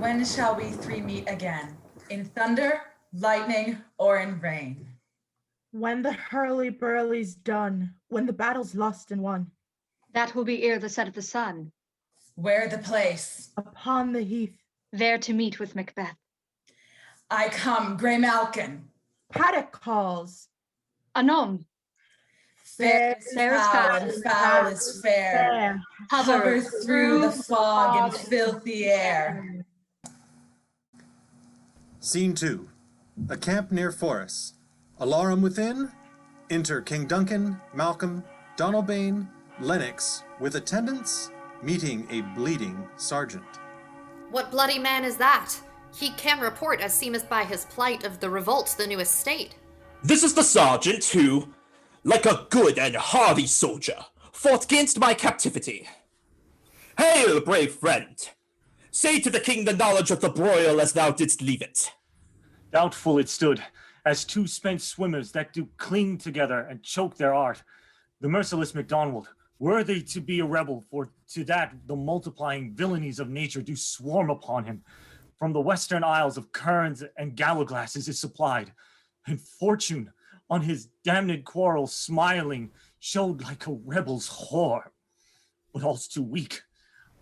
When shall we three meet again? In thunder, lightning, or in rain? When the hurly-burly's done, when the battle's lost and won. That will be ere the set of the sun. Where the place? Upon the heath. There to meet with Macbeth. I come, Grey Malcom. Paddock calls. Anon. Fair is foul and foul is fair. Hover through the fog and filthy air. Scene 2. A camp near Forres. Alarum within. Enter King Duncan, Malcom, Donalbain, Lennox, with attendants, meeting a bleeding Sargeant. What bloody man is that? He can report, as seemeth by his plight, of the revolt the new estate. This is the Sargeant who, like a good and hardy soldier, fought against my captivity. Hail, brave friend! Say to the king the knowledge of the broil as thou didst leave it. Doubtful it stood, as two spent swimmers that do cling together and choke their art. The merciless MacDonald, worthy to be a rebel, for to that the multiplying villainies of nature do swarm upon him. From the western isles of kerns and gallowglasses is supplied, and fortune, on his damned quarrel smiling, showed like a rebel's whore. But all's too weak,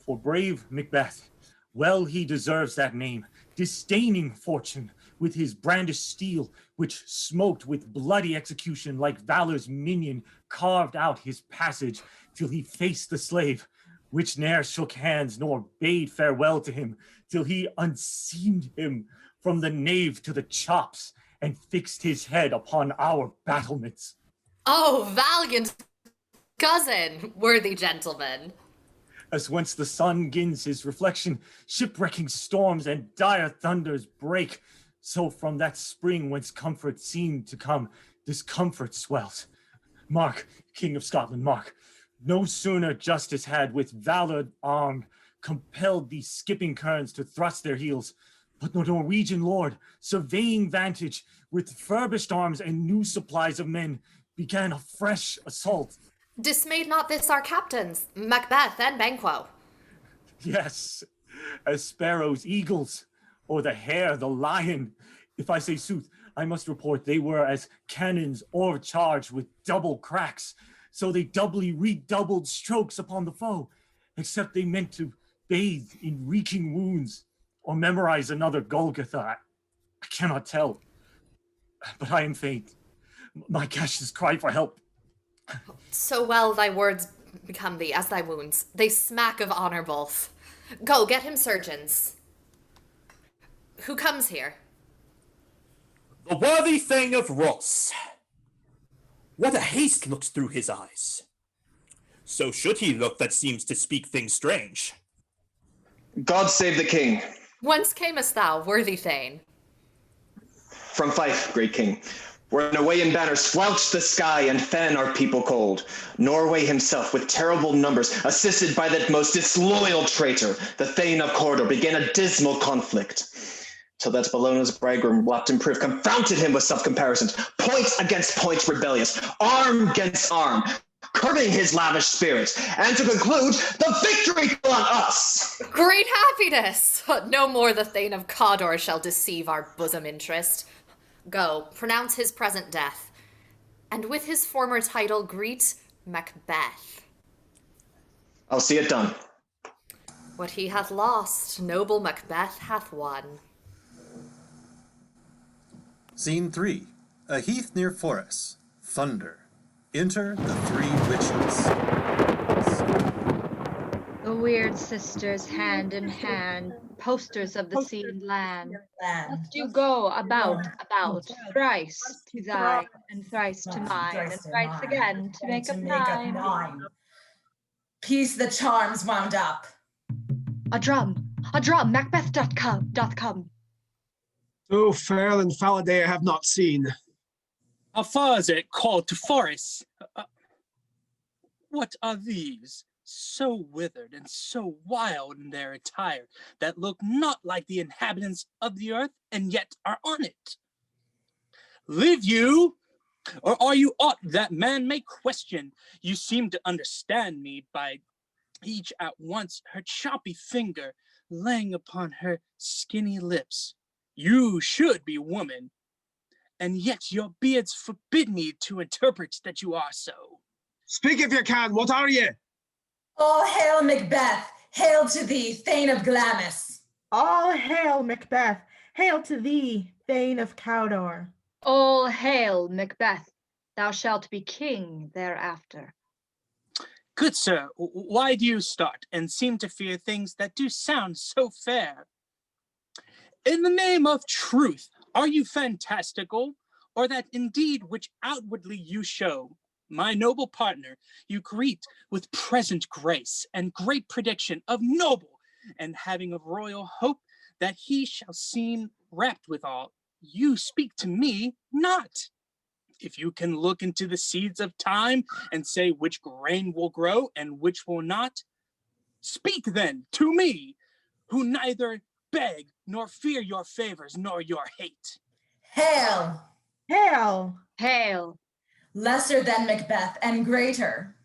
for brave Macbeth, well he deserves that name, disdaining fortune with his brandished steel, which smoked with bloody execution like valor's minion, carved out his passage till he faced the slave, which ne'er shook hands nor bade farewell to him, till he unseamed him from the nave to the chops, and fixed his head upon our battlements. Oh, valiant cousin, worthy gentleman. As whence the sun gins his reflection, shipwrecking storms and dire thunders break, so from that spring whence comfort seemed to come, discomfort swells. Mark, King of Scotland, mark, no sooner justice had with valor armed compelled these skipping kerns to thrust their heels, but the Norwegian lord, surveying vantage, with furbished arms and new supplies of men, began a fresh assault. Dismayed not this our captains, Macbeth and Banquo? Yes, as sparrows, eagles, or the hare, the lion. If I say sooth, I must report they were as cannons o'ercharged with double cracks, so they doubly redoubled strokes upon the foe, except they meant to bathe in reeking wounds, or memorize another Golgotha. I cannot tell, but I am faint. My gaseous cry for help. So well thy words become thee as thy wounds. They smack of honor both. Go, get him surgeons. Who comes here? The worthy thing of Ross. What a haste looks through his eyes. So should he look that seems to speak things strange. God save the king. Whence camest thou, worthy Thane? From Fife, great king, where an Norwegian banner slouched the sky and fan our people cold. Norway himself, with terrible numbers, assisted by that most disloyal traitor, the Thane of Cawdor, began a dismal conflict. Till that Bellona's bridegroom, locked in proof, confounded him with self-comparisons, point against point rebellious, arm against arm, curbing his lavish spirit, and to conclude, the victory fell on us. Great happiness! No more the Thane of Cawdor shall deceive our bosom interest. Go, pronounce his present death, and with his former title greet Macbeth. I'll see it done. What he hath lost, noble Macbeth hath won. Scene 3. A heath near Forres. Thunder. Enter the three witches. The weird sisters, hand in hand, posters of the sea and land. Must you go about, thrice to thine, and thrice to mine, and thrice again to make up nine. Piece the charms wound up. A drum, Macbeth doth come. So fair and foul a day I have not seen. How far is it called to Forres? What are these? So withered and so wild in their attire, that look not like the inhabitants of the earth, and yet are on it. Live you, or are you aught that man may question? You seem to understand me by each at once her choppy finger, laying upon her skinny lips. You should be woman, and yet your beards forbid me to interpret that you are so. Speak if you can, what are ye? All hail Macbeth, hail to thee, Thane of Glamis. All hail Macbeth, hail to thee, Thane of Cawdor. All hail Macbeth, thou shalt be king thereafter. Good sir, why do you start and seem to fear things that do sound so fair? In the name of truth, are you fantastical, or that indeed which outwardly you show? My noble partner, you greet with present grace and great prediction of noble, and having of royal hope that he shall seem wrapped withal. You speak to me not. If you can look into the seeds of time and say which grain will grow and which will not, speak then to me, who neither beg nor fear your favors nor your hate. Hail! Hail! Hail! Lesser than Macbeth and greater.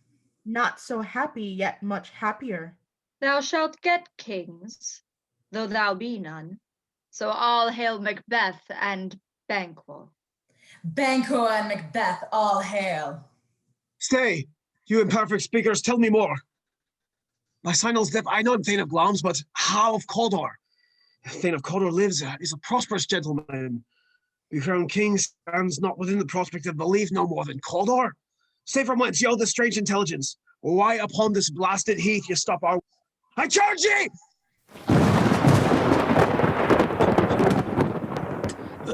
Not so happy, yet much happier. Thou shalt get kings, though thou be none. So all hail Macbeth and Banquo. Banquo and Macbeth, all hail. Stay, you imperfect speakers, tell me more. By Sinel's death, I know I'm Thane of Glamis, but how of Cawdor? Thane of Cawdor lives, is a prosperous gentleman. The crowned king stands not within the prospect of belief no more than Cawdor. Say from whence ye owe this strange intelligence, or why upon this blasted heath ye stop our... I charge ye!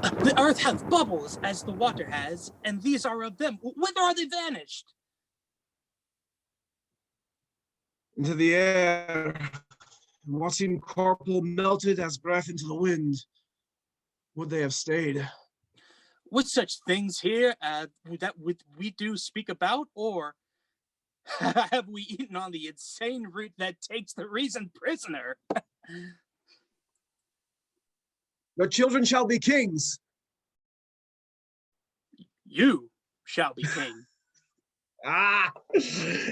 The earth hath bubbles as the water has, and these are of them. Whither are they vanished? Into the air, and what seemed corporal melted as breath into the wind. Would they have stayed? With such things here that we do speak about, or have we eaten on the insane root that takes the reason prisoner? Your children shall be kings. You shall be king. Ah,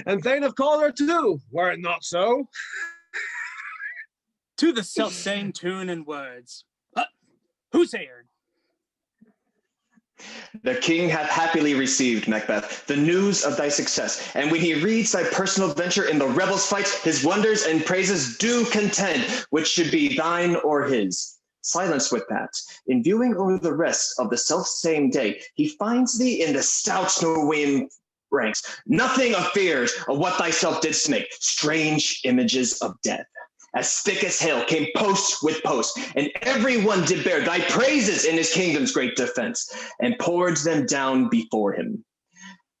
and Thane of Cawdor too, were it not so. To the self-same tune and words. Who's here? The king hath happily received, Macbeth, the news of thy success, and when he reads thy personal venture in the rebels' fight, his wonders and praises do contend, which should be thine or his. Silence with that. In viewing over the rest of the self-same day, he finds thee in the stout Norwegian ranks. Nothing of fears of what thyself didst make, strange images of death. As thick as hail came post with post, and every one did bear thy praises in his kingdom's great defense, and poured them down before him.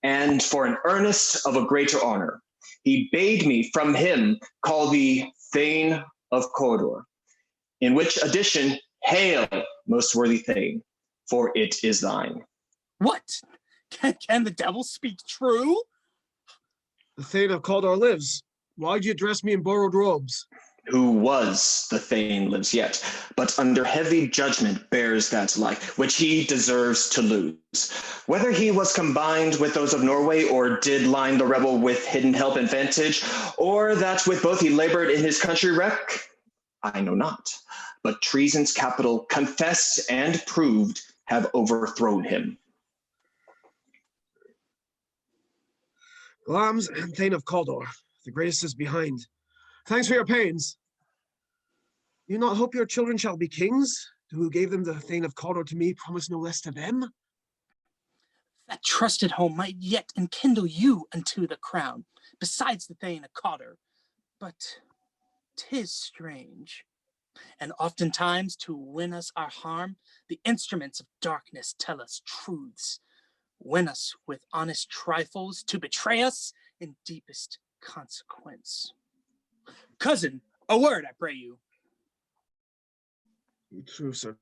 And for an earnest of a greater honor, he bade me from him call thee Thane of Cawdor, in which addition, hail, most worthy Thane, for it is thine. What? Can the devil speak true? The Thane of Cawdor lives. Why'd you dress me in borrowed robes? Who was the Thane lives yet, but under heavy judgment bears that life, which he deserves to lose. Whether he was combined with those of Norway, or did line the rebel with hidden help and vantage, or that with both he labored in his country wreck, I know not. But treason's capital, confessed and proved, have overthrown him. Glamis and Thane of Cawdor, the greatest is behind. Thanks for your pains. You not hope your children shall be kings? Who gave them the Thane of Cawdor to me, promise no less to them? That trusted home might yet enkindle you unto the crown, besides the Thane of Cawdor. But 'tis strange. And oftentimes to win us our harm, the instruments of darkness tell us truths, win us with honest trifles, to betray us in deepest consequence. Cousin, a word, I pray you. True, sir.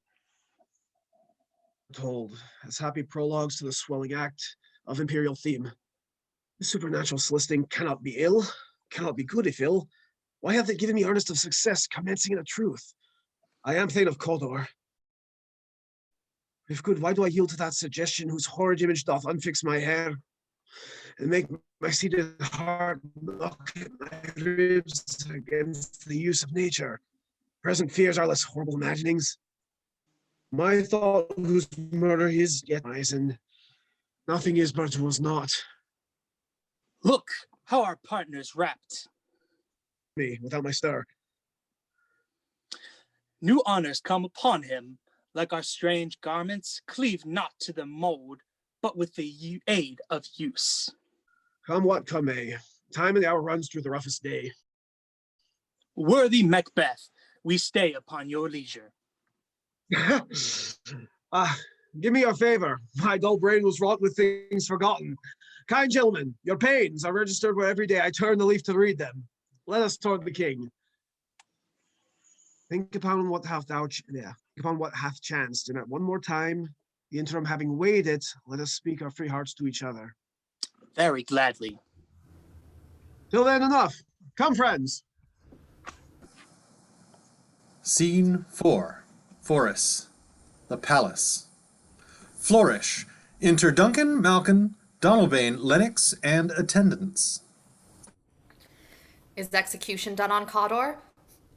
Told, as happy prologues to the swelling act of imperial theme. The supernatural soliciting cannot be ill, cannot be good if ill. Why have they given me earnest of success, commencing in a truth? I am Thane of Cawdor. If good, why do I yield to that suggestion whose horrid image doth unfix my hair, and make my seated heart knock at my ribs against the use of nature? Present fears are less horrible imaginings. My thought whose murder is yet lies, and nothing is but was not. Look how our partner's wrapped. Me, without my stir. New honors come upon him, like our strange garments, cleave not to the mold, but with the aid of use. Come what come may, time and hour runs through the roughest day. Worthy Macbeth, we stay upon your leisure. Give me your favor. My dull brain was wrought with things forgotten. Kind gentlemen, your pains are registered where every day I turn the leaf to read them. Let us toward the king. Think upon what hath chanced, and at one more time, the interim having weighed it, let us speak our free hearts to each other. Very gladly. Till then, enough. Come, friends. Scene 4. Forest. The Palace. Flourish. Enter Duncan, Malcom, Donalbain, Lennox, and attendants. Is execution done on Cawdor?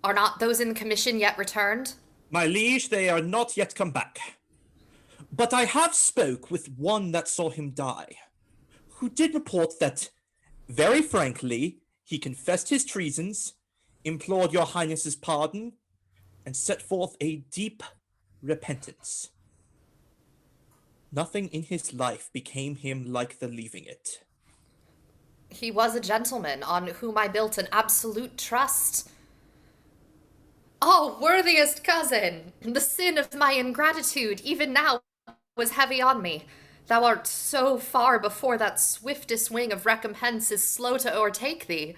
Are not those in commission yet returned? My liege, they are not yet come back. But I have spoke with one that saw him die, who did report that, very frankly, he confessed his treasons, implored your highness's pardon, and set forth a deep repentance. Nothing in his life became him like the leaving it. He was a gentleman on whom I built an absolute trust. Oh, worthiest cousin, the sin of my ingratitude even now was heavy on me. Thou art so far before that swiftest wing of recompense is slow to o'ertake thee.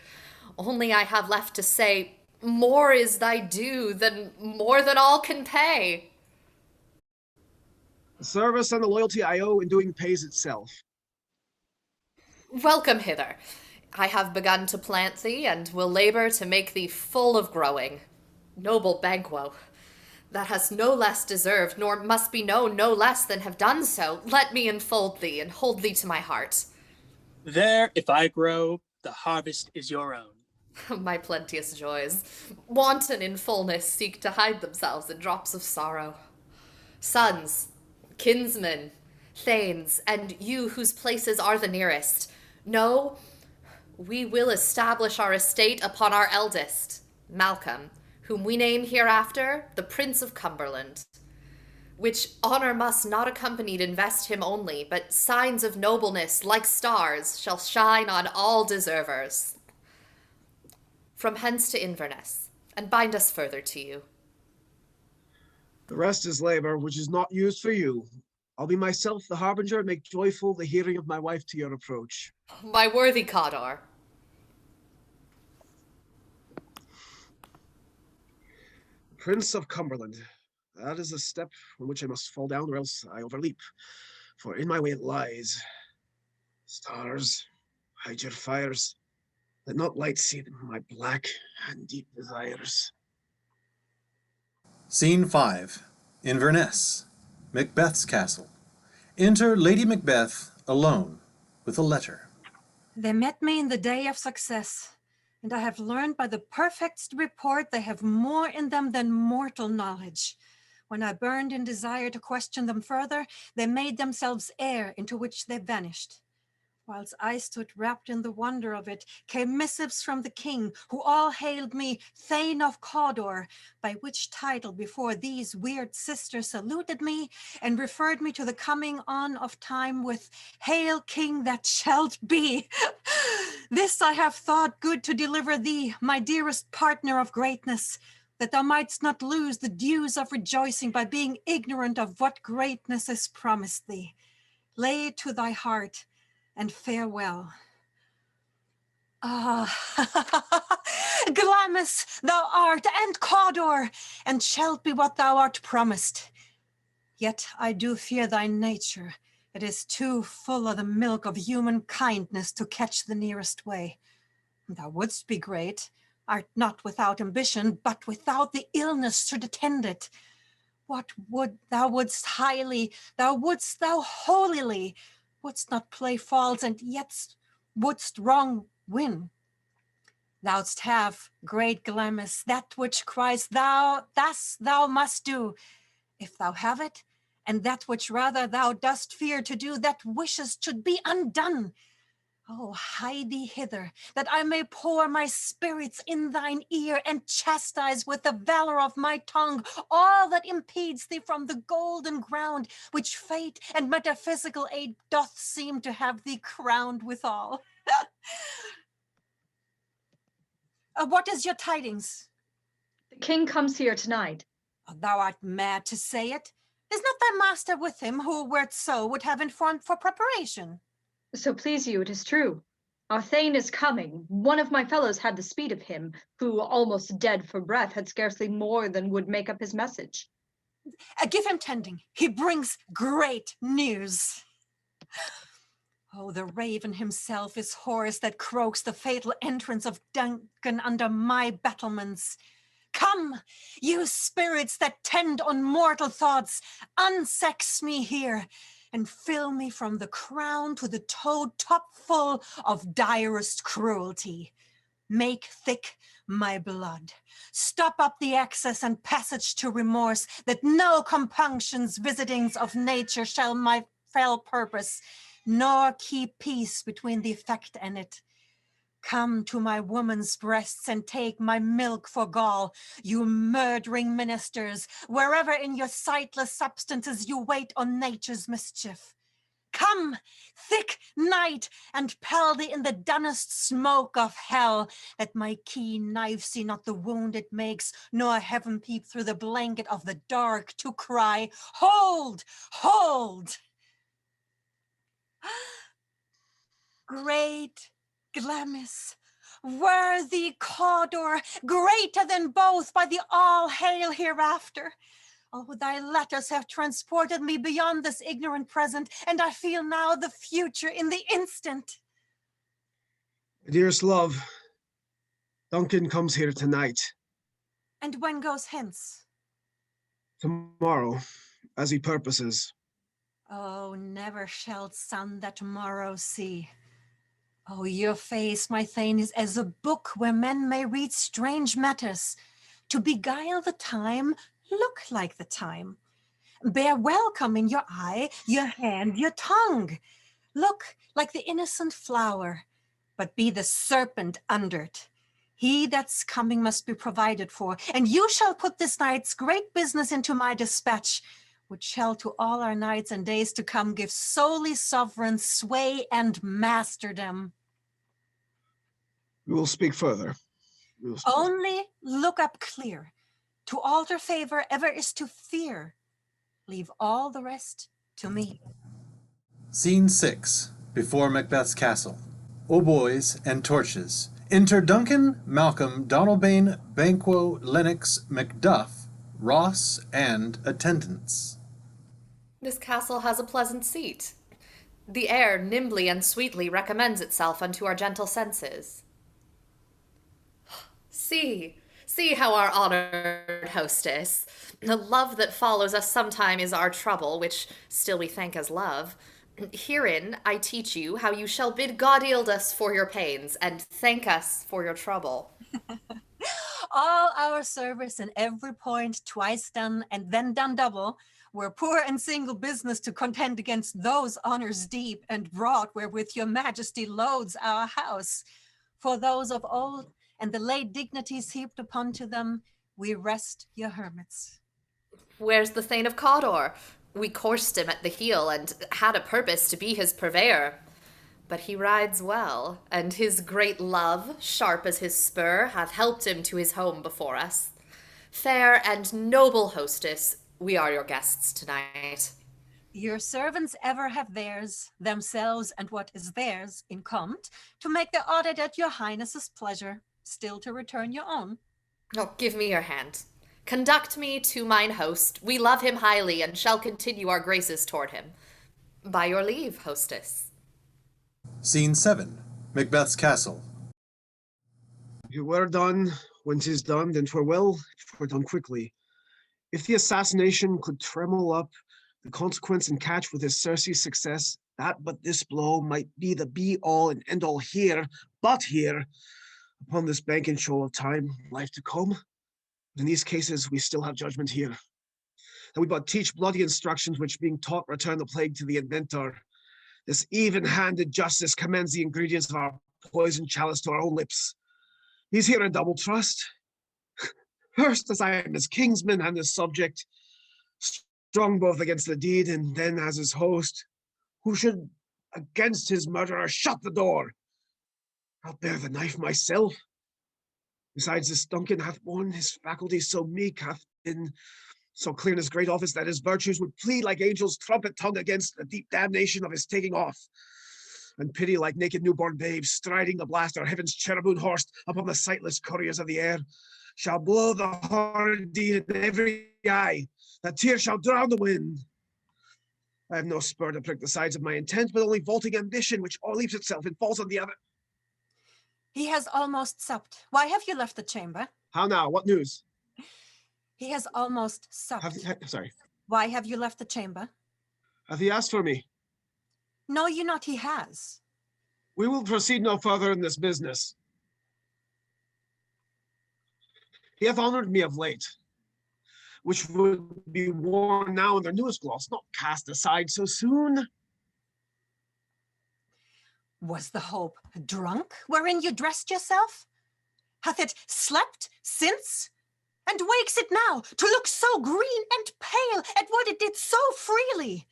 Only I have left to say, more is thy due than more than all can pay. The service and the loyalty I owe in doing pays itself. Welcome hither. I have begun to plant thee, and will labor to make thee full of growing. Noble Banquo, that hast no less deserved, nor must be known no less than have done so, let me enfold thee and hold thee to my heart. There, if I grow, the harvest is your own. My plenteous joys, wanton in fullness, seek to hide themselves in drops of sorrow. Sons, kinsmen, thanes, and you whose places are the nearest, know we will establish our estate upon our eldest, Malcom, whom we name hereafter the Prince of Cumberland, which honor must not accompanied invest him only, but signs of nobleness, like stars, shall shine on all deservers. From hence to Inverness, and bind us further to you. The rest is labor, which is not used for you. I'll be myself the harbinger and make joyful the hearing of my wife to your approach. My worthy Cawdor. Prince of Cumberland. That is a step from which I must fall down, or else I overleap. For in my way it lies. Stars, hide your fires. Let not light see my black and deep desires. Scene 5. Inverness. Macbeth's castle. Enter Lady Macbeth alone with a letter. They met me in the day of success, and I have learned by the perfect report they have more in them than mortal knowledge. When I burned in desire to question them further, they made themselves air into which they vanished. Whilst I stood wrapped in the wonder of it, came missives from the king, who all hailed me Thane of Cawdor, by which title before these weird sisters saluted me, and referred me to the coming on of time with Hail King that shalt be. This I have thought good to deliver thee, my dearest partner of greatness, that thou mightst not lose the dues of rejoicing by being ignorant of what greatness is promised thee. Lay it to thy heart, and farewell. Ah, Glamis thou art, and Cawdor, and shalt be what thou art promised. Yet I do fear thy nature. It is too full of the milk of human kindness to catch the nearest way. Thou wouldst be great, art not without ambition, but without the illness should attend it. What would thou wouldst highly, thou holily, wouldst not play false, and yet wouldst wrong win. Thou'st have, great Glamis, that which cries thus thou must do. If thou have it, and that which rather thou dost fear to do, that wishes should be undone. Oh, hie thee hither, that I may pour my spirits in thine ear and chastise with the valor of my tongue all that impedes thee from the golden ground which fate and metaphysical aid doth seem to have thee crowned withal. What is your tidings? The king comes here tonight. Oh, thou art mad to say it. Is not thy master with him, who, were it so, would have informed for preparation? So please you, it is true. Our Thane is coming. One of my fellows had the speed of him, who, almost dead for breath, had scarcely more than would make up his message. Give him tending. He brings great news. Oh, the raven himself is hoarse that croaks the fatal entrance of Duncan under my battlements. Come, you spirits that tend on mortal thoughts, unsex me here, and fill me from the crown to the toe top full of direst cruelty. Make thick my blood. Stop up the access and passage to remorse, that no compunctions visitings of nature shall my fell purpose, nor keep peace between the effect and it. Come to my woman's breasts and take my milk for gall, you murdering ministers, wherever in your sightless substances you wait on nature's mischief. Come, thick night, and pell thee in the dunnest smoke of hell, that my keen knife see not the wound it makes, nor heaven peep through the blanket of the dark to cry, hold, hold. Great Glamis, worthy Cawdor, greater than both by the all hail hereafter. Oh, thy letters have transported me beyond this ignorant present, and I feel now the future in the instant. Dearest love, Duncan comes here tonight. And when goes hence? Tomorrow, as he purposes. Oh, never shalt sun that morrow see. Oh, your face, my Thane, is as a book where men may read strange matters. To beguile the time, look like the time. Bear welcome in your eye, your hand, your tongue. Look like the innocent flower, but be the serpent under't. He that's coming must be provided for, and you shall put this night's great business into my dispatch, which shall to all our nights and days to come give solely sovereign sway and masterdom. We will speak further. Only look up clear. To alter favor ever is to fear. Leave all the rest to me. Scene 6. Before Macbeth's castle. Hautboys and torches. Enter Duncan, Malcom, Donalbain, Banquo, Lennox, Macduff, Ross, and attendants. This castle has a pleasant seat. The air nimbly and sweetly recommends itself unto our gentle senses. See how our honored hostess, the love that follows us sometime is our trouble, which still we thank as love. Herein I teach you how you shall bid God yield us for your pains, and thank us for your trouble. All our service in every point twice done, and then done double, were poor and single business to contend against those honors deep and broad wherewith your majesty loads our house. For those of old, and the late dignities heaped upon to them, we rest your hermits. Where's the Thane of Cawdor? We coursed him at the heel, and had a purpose to be his purveyor. But he rides well, and his great love, sharp as his spur, hath helped him to his home before us. Fair and noble hostess, we are your guests tonight. Your servants ever have theirs, themselves and what is theirs, in compt, to make their audit at your highness's pleasure, still to return your own. Oh, give me your hand. Conduct me to mine host. We love him highly, and shall continue our graces toward him. By your leave, hostess. Scene 7. Macbeth's castle. You were done, when 'tis done, then 'twere well, 'twere done quickly. If the assassination could tremble up the consequence and catch with his Circe's success, that but this blow might be the be-all and end-all here, but here, upon this banking show of time, life to come. But in these cases, we still have judgment here. And we but teach bloody instructions which being taught return the plague to the inventor. This even-handed justice commends the ingredients of our poison chalice to our own lips. He's here in double trust. First, as I am his kingsman and his subject, strong both against the deed, and then as his host, who should against his murderer shut the door. I'll bear the knife myself. Besides, this Duncan hath borne his faculties so meek, hath been so clear in his great office, that his virtues would plead like angels' trumpet tongue against the deep damnation of his taking off. And pity like naked newborn babes, striding the blast or heaven's cherubim horsed upon the sightless couriers of the air, shall blow the horrid deed in every eye, that tear shall drown the wind. I have no spur to prick the sides of my intent, but only vaulting ambition, which o'erleaps itself and falls on the other. He has almost supped. Why have you left the chamber? How now? What news? He has almost supped. Sorry. Why have you left the chamber? Hath he asked for me? Know you not he has? We will proceed no further in this business. He hath honored me of late, which would be worn now in their newest gloss, not cast aside so soon. Was the hope drunk wherein you dressed yourself? Hath it slept since? And wakes it now to look so green and pale at what it did so freely?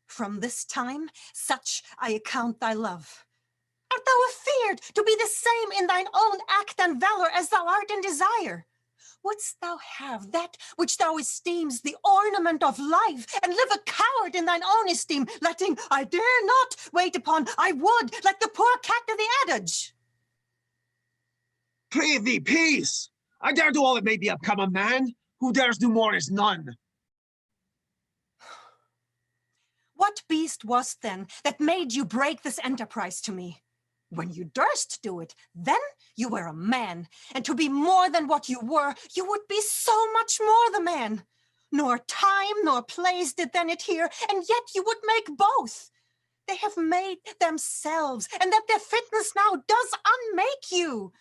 From this time, such I account thy love. Art thou afeared to be the same in thine own act and valor as thou art in desire? Wouldst thou have that which thou esteems the ornament of life, and live a coward in thine own esteem, letting I dare not wait upon I would, like the poor cat of the adage? Pray thee, peace! I dare do all it may be become a man. Who dares do more is none. What beast was then that made you break this enterprise to me? When you durst do it, then you were a man, and to be more than what you were, you would be so much more the man. Nor time nor place did then adhere, and yet you would make both. They have made themselves, and that their fitness now does unmake you.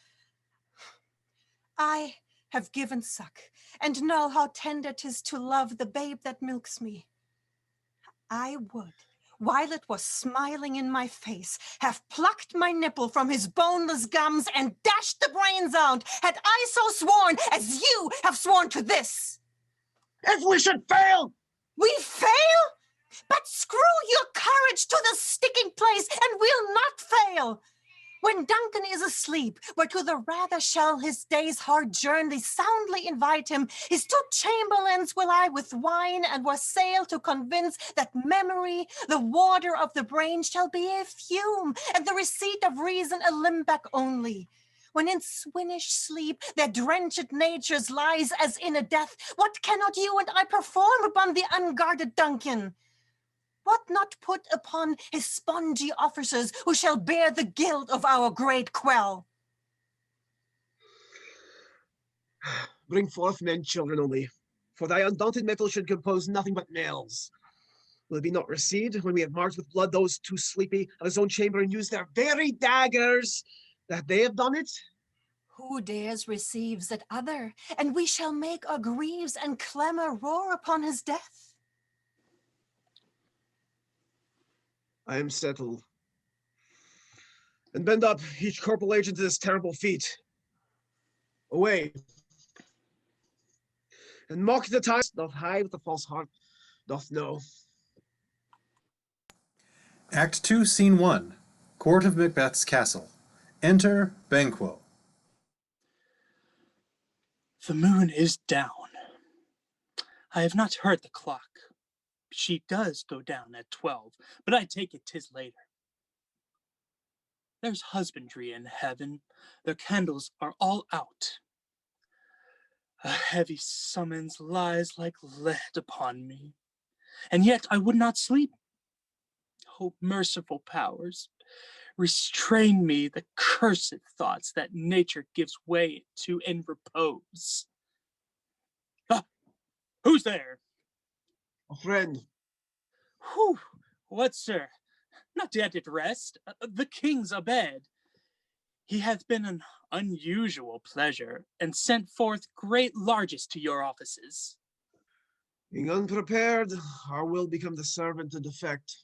I have given suck, and know how tender 'tis to love the babe that milks me. I would, while it was smiling in my face, have plucked my nipple from his boneless gums and dashed the brains out, had I so sworn as you have sworn to this. If we should fail! We fail? But screw your courage to the sticking place, and we'll not fail. When Duncan is asleep, where to the rather shall his day's hard journey soundly invite him, his 2 chamberlains will I with wine and wassail to convince that memory, the water of the brain, shall be a fume, and the receipt of reason a limbeck only. When in swinish sleep their drenched natures lies as in a death, what cannot you and I perform upon the unguarded Duncan? What not put upon his spongy officers, who shall bear the guilt of our great quell? Bring forth men, children only, for thy undaunted metal should compose nothing but nails. Will it be not recede when we have marked with blood those 2 sleepy of his own chamber and use their very daggers that they have done it? Who dares receives that other, and we shall make our griefs and clamour roar upon his death. I am settled. And bend up each corporal agent to this terrible feat. Away. And mock the time doth hide with the false heart doth know. Act 2, Scene 1. Court of Macbeth's castle. Enter Banquo. The moon is down. I have not heard the clock. She does go down at 12, but I take it 'tis later. There's husbandry in heaven. Their candles are all out. A heavy summons lies like lead upon me, and yet I would not sleep. Oh, merciful powers, restrain me the cursed thoughts that nature gives way to in repose. Ah, who's there? A friend. Whew, what, sir? Not yet at rest. The king's abed. He hath been an unusual pleasure, and sent forth great largesse to your offices. Being unprepared, our will become the servant to defect,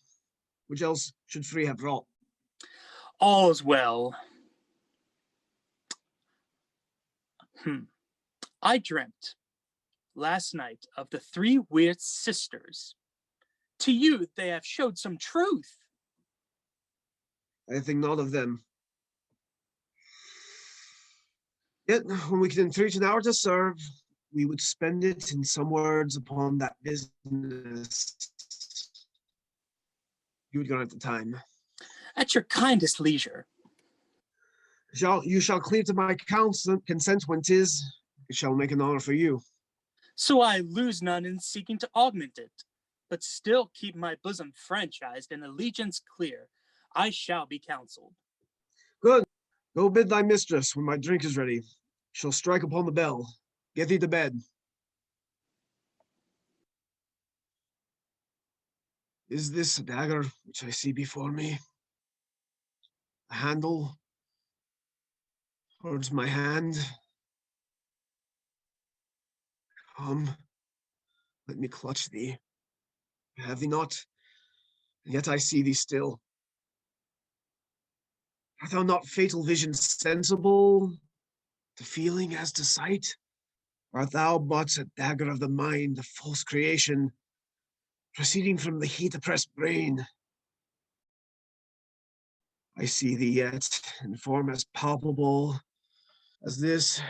which else should free have wrought. All's well. I dreamt last night of the 3 weird sisters. To you they have showed some truth. I think not of them. Yet, when we can entreat an hour to serve, we would spend it in some words upon that business. You would grant the time. At your kindest leisure. You shall cleave to my consent when 'tis. It shall make an honor for you. So I lose none in seeking to augment it, but still keep my bosom franchised and allegiance clear. I shall be counseled. Good. Go bid thy mistress when my drink is ready. She'll strike upon the bell. Get thee to bed. Is this a dagger which I see before me? The handle towards my hand. Come, let me clutch thee. I have thee not, and yet I see thee still. Art thou not fatal vision sensible, to feeling as to sight? Art thou but a dagger of the mind, a false creation, proceeding from the heat-oppressed brain? I see thee yet, in form as palpable as this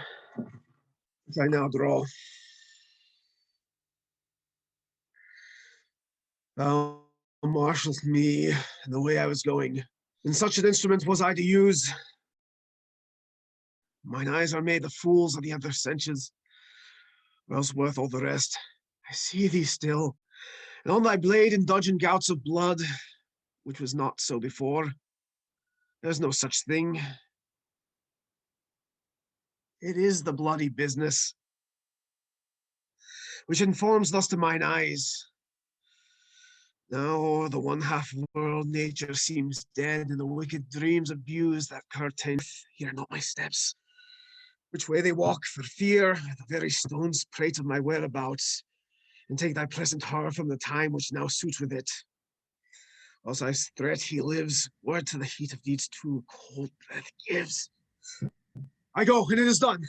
which I now draw. Thou marshaled me in the way I was going. In such an instrument was I to use. Mine eyes are made the fools of the other senses, or else worth all the rest. I see thee still, and on thy blade indulge in gouts of blood, which was not so before. There's no such thing. It is the bloody business, which informs thus to mine eyes. Now o'er the one half world nature seems dead, and the wicked dreams abuse that curtain. Hear not my steps, which way they walk for fear. The very stones prate of my whereabouts, and take thy pleasant horror from the time which now suits with it. Whilst I threat he lives, word to the heat of deeds too cold breath gives. I go, and it is done.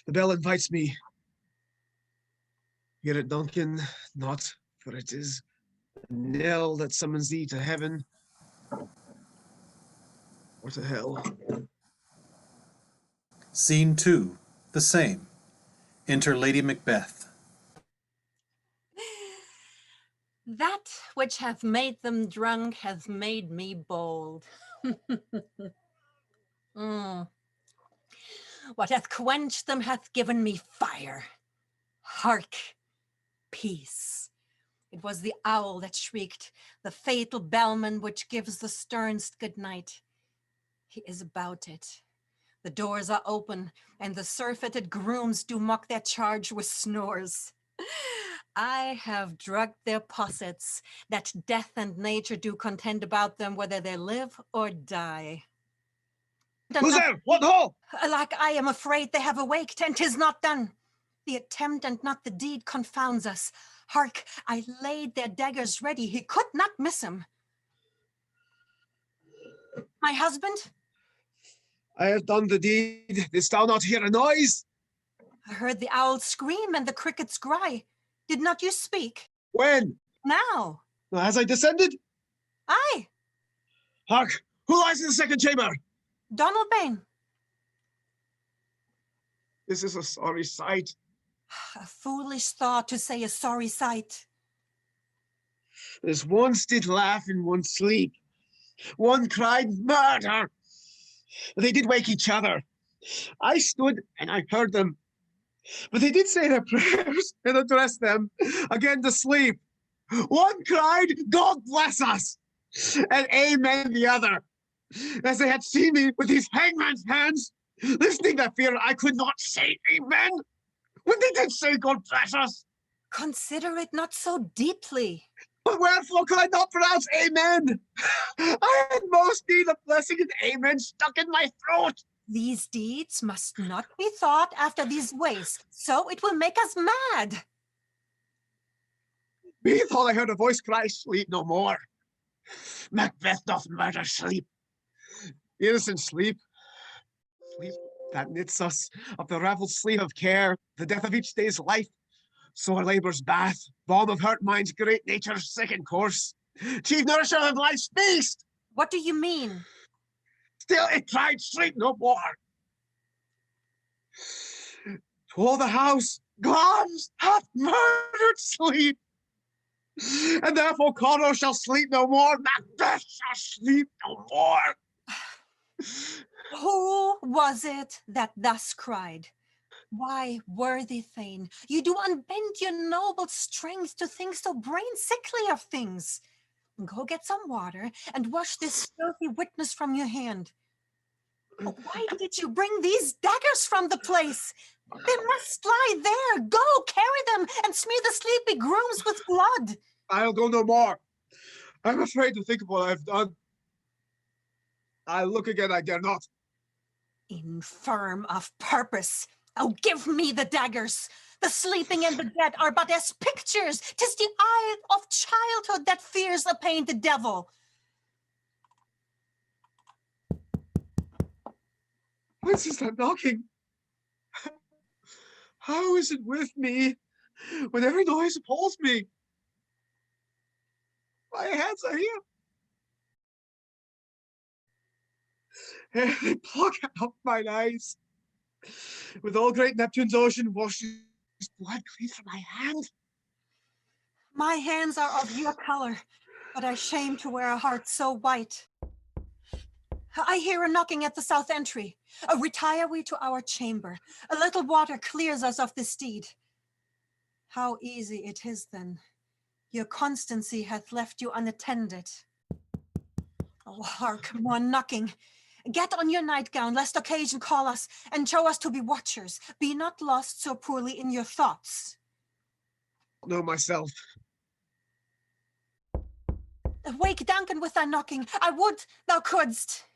The bell invites me. Hear it, Duncan, not, for it is a knell that summons thee to heaven or to hell. Scene 2, the same. Enter Lady Macbeth. That which hath made them drunk hath made me bold. What hath quenched them hath given me fire. Hark, peace. It was the owl that shrieked, the fatal bellman which gives the sternest good night. He is about it. The doors are open, and the surfeited grooms do mock their charge with snores. I have drugged their possets, that death and nature do contend about them, whether they live or die. Who's there? What ho? Like I am afraid they have awaked, and 'tis not done. The attempt and not the deed confounds us. Hark, I laid their daggers ready. He could not miss him. My husband? I have done the deed. Didst thou not hear a noise? I heard the owl scream and the crickets cry. Did not you speak? When? Now. As I descended? Aye. Hark, who lies in the second chamber? Donalbain. This is a sorry sight. A foolish thought to say a sorry sight. There's one did laugh in one sleep. One cried murder. They did wake each other. I stood and I heard them. But they did say their prayers and address them again to sleep. One cried, God bless us, and amen the other. As they had seen me with these hangman's hands, listening to fear, I could not say amen when they did say God bless us. Consider it not so deeply. But wherefore could I not pronounce amen? I had most need of blessing and amen stuck in my throat. These deeds must not be thought after these ways, so it will make us mad. Methought I heard a voice cry, sleep no more. Macbeth doth murder sleep. Innocent sleep. Sleep that knits us of the raveled sleeve of care, the death of each day's life. Sore labour's bath, balm of hurt mind's great nature's second course. Chief nourisher of life's feast. What do you mean? Still it cried, sleep no more. To all the house, Glamis hath murdered sleep. And therefore Connor shall sleep no more, Macbeth shall sleep no more. Who was it that thus cried? Why, worthy Thane, you do unbend your noble strength to think so brain-sickly of things. Go get some water and wash this filthy witness from your hand. Why did you bring these daggers from the place? They must lie there. Go, carry them and smear the sleepy grooms with blood. I'll go no more. I'm afraid to think of what I've done. I'll look again, I dare not. Infirm of purpose. Oh, give me the daggers. The sleeping and the dead are but as pictures. 'Tis the eye of childhood that fears a painted devil. Whence is that knocking? How is it with me when every noise appalls me? My hands are here. They pluck out mine eyes. With all great Neptune's ocean washes blood clean from my hand. My hands are of your color, but I shame to wear a heart so white. I hear a knocking at the south entry. Retire we to our chamber. A little water clears us of this deed. How easy it is then. Your constancy hath left you unattended. Oh, hark, more knocking. Get on your nightgown, lest occasion call us, and show us to be watchers. Be not lost so poorly in your thoughts. Know myself. Wake Duncan with thy knocking. I would thou couldst.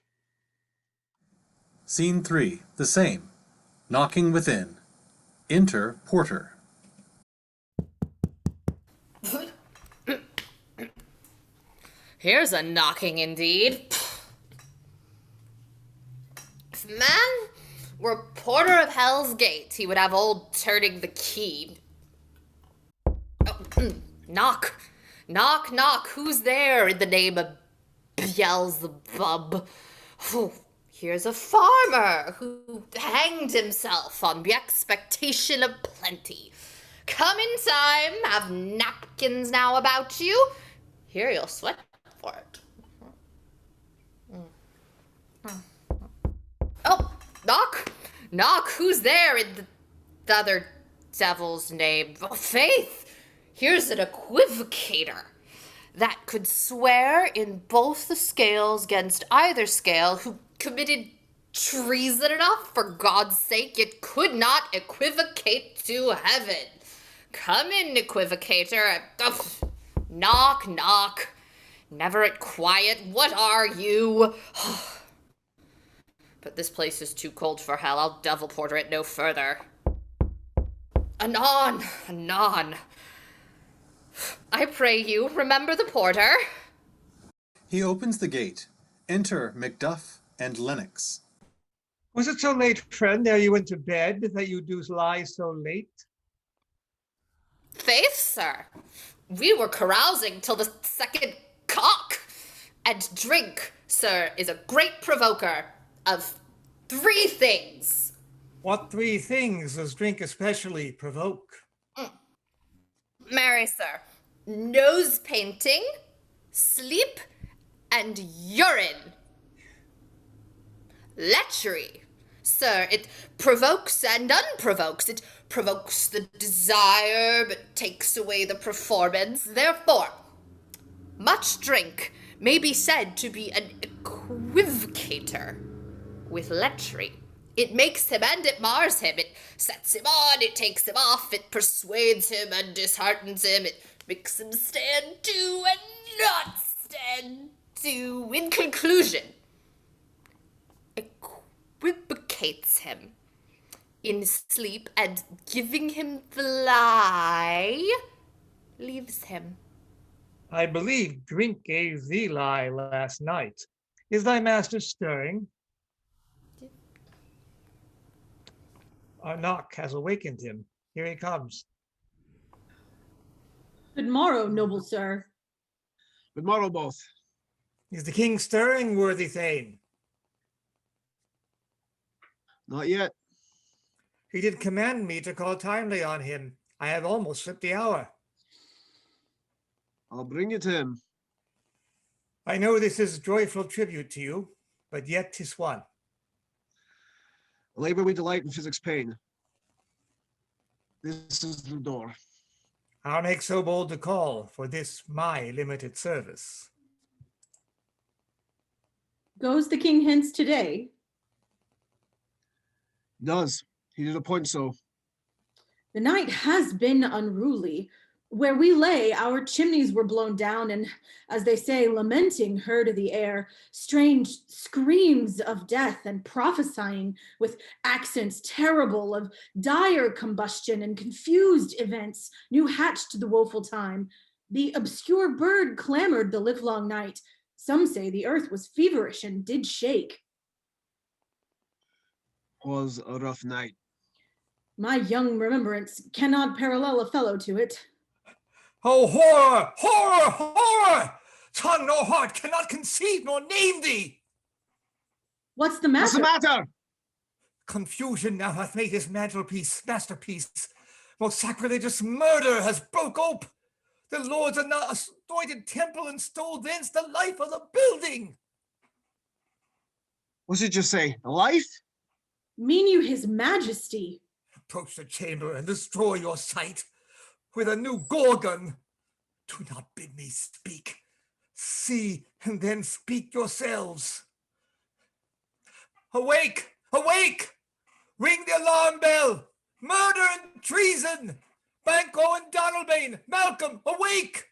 Scene 3, the same. Knocking within. Enter Porter. Here's a knocking indeed. If man were porter of Hell's Gate, he would have old turning the key. Oh, knock. Knock, knock. Who's there in the name of Beelzebub? Here's a farmer who hanged himself on the expectation of plenty. Come in time, have napkins now about you. Here you'll sweat for it. Oh, knock, knock. Who's there in the other devil's name? Oh, Faith, here's an equivocator that could swear in both the scales against either scale, who committed treason enough, for God's sake, it could not equivocate to heaven. Come in, equivocator. Oh, knock, knock. Never at quiet. What are you? But this place is too cold for hell. I'll devil porter it no further. Anon, anon. I pray you, remember the porter. He opens the gate. Enter Macduff and Lennox. Was it so late, friend, ere you went to bed, that you do lie so late? Faith, sir, we were carousing till the second cock. And drink, sir, is a great provoker of 3 things. What 3 things does drink especially provoke? Marry, sir, nose painting, sleep, and urine. Lechery, sir, it provokes and unprovokes. It provokes the desire, but takes away the performance. Therefore, much drink may be said to be an equivocator with lechery. It makes him and it mars him. It sets him on, it takes him off, it persuades him and disheartens him. It makes him stand to and not stand to. In conclusion, equivocator suffocates him in sleep, and giving him the lie, leaves him. I believe drink gave thee lie last night. Is thy master stirring? Our knock has awakened him. Here he comes. Good morrow, noble sir. Good morrow, both. Is the king stirring, worthy Thane? Not yet. He did command me to call timely on him. I have almost slipped the hour. I'll bring it to him. I know this is joyful tribute to you, but yet 'tis one. Labor we delight in physics pain. This is the door. I'll make so bold to call for this my limited service. Goes the king hence today? Does. He did appoint so. The night has been unruly. Where we lay, our chimneys were blown down, and, as they say, lamenting heard of the air, strange screams of death and prophesying with accents terrible of dire combustion and confused events, new hatched the woeful time. The obscure bird clamored the livelong night. Some say the earth was feverish and did shake. 'Twas a rough night. My young remembrance cannot parallel a fellow to it. Oh, horror, horror, horror! Tongue nor heart cannot conceive nor name thee. What's the matter? What's the matter? Confusion now hath made his masterpiece. Most sacrilegious murder has broke ope. The lords of now anointed temple and stole thence the life of the building. What did you say? A life? Mean you his majesty? Approach the chamber and destroy your sight with a new Gorgon. Do not bid me speak. See, and then speak yourselves. Awake! Awake! Ring the alarm bell! Murder and treason! Banquo and Donalbain! Malcom, awake!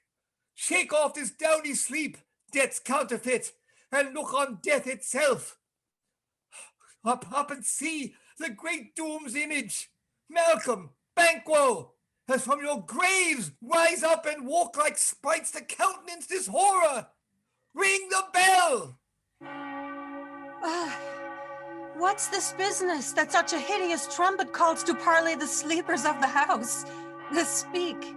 Shake off this downy sleep, death's counterfeit, and look on death itself. Up and see the great doom's image. Malcom, Banquo, as from your graves rise up and walk like sprites to countenance this horror. Ring the bell! What's this business that such a hideous trumpet calls to parley the sleepers of the house? Speak.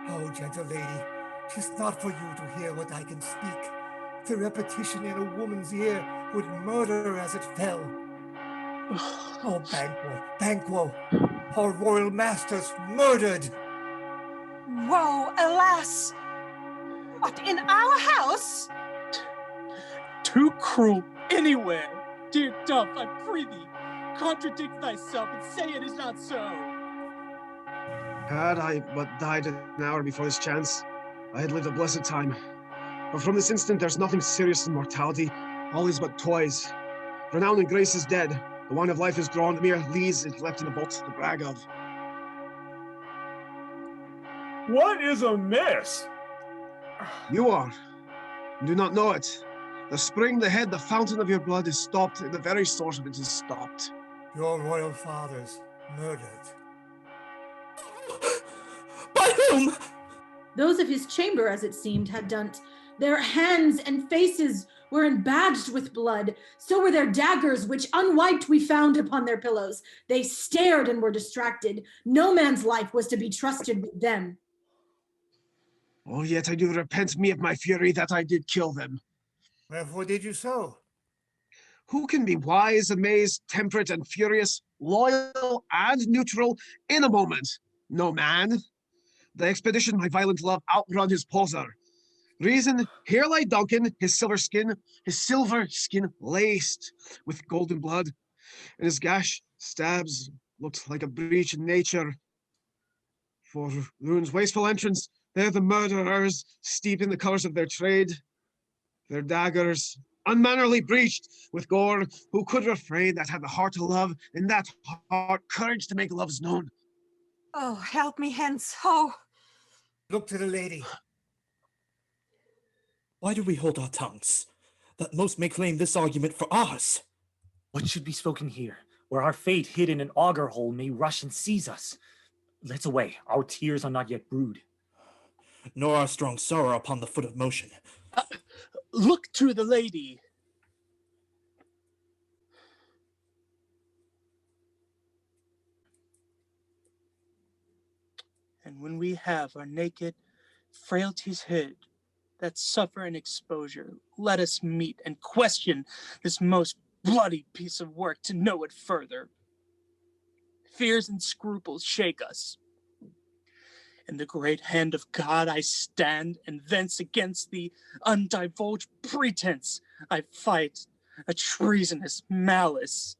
Oh, gentle lady, 'tis not for you to hear what I can speak. The repetition in a woman's ear would murder as it fell. Oh, Banquo, our royal masters murdered. Woe, alas! What, in our house? Too cruel anywhere. Dear Duff, I pray thee, contradict thyself and say it is not so. Had I but died an hour before this chance, I had lived a blessed time. But from this instant, there's nothing serious in mortality. All is but toys. Renown and grace is dead. The wine of life is drawn. The mere lees is left in the boat to brag of. What is amiss? You are. And do not know it. The spring, the head, the fountain of your blood is stopped, and the very source of it is stopped. Your royal fathers murdered. By whom? Those of his chamber, as it seemed, had done't. Their hands and faces were embadged with blood. So were their daggers, which unwiped we found upon their pillows. They stared and were distracted. No man's life was to be trusted with them. Oh, yet I do repent me of my fury that I did kill them. Wherefore did you so? Who can be wise, amazed, temperate, and furious, loyal and neutral in a moment? No man. The expedition my violent love outrun his poser. Reason, here lay Duncan, his silver skin laced with golden blood, and his gash stabs looked like a breach in nature. For ruin's wasteful entrance, there the murderers, steeped in the colors of their trade, their daggers, unmannerly breached with gore, who could refrain that had the heart to love, and that heart courage to make loves known. Oh, help me hence, oh! Look to the lady. Why do we hold our tongues? That most may claim this argument for ours. What should be spoken here, where our fate hid in an auger hole may rush and seize us? Let's away, our tears are not yet brewed. Nor our strong sorrow upon the foot of motion. Look to the lady. And when we have our naked frailties hid, that suffer in exposure, let us meet and question this most bloody piece of work to know it further. Fears and scruples shake us. In the great hand of God I stand, and thence against the undivulged pretense I fight a treasonous malice.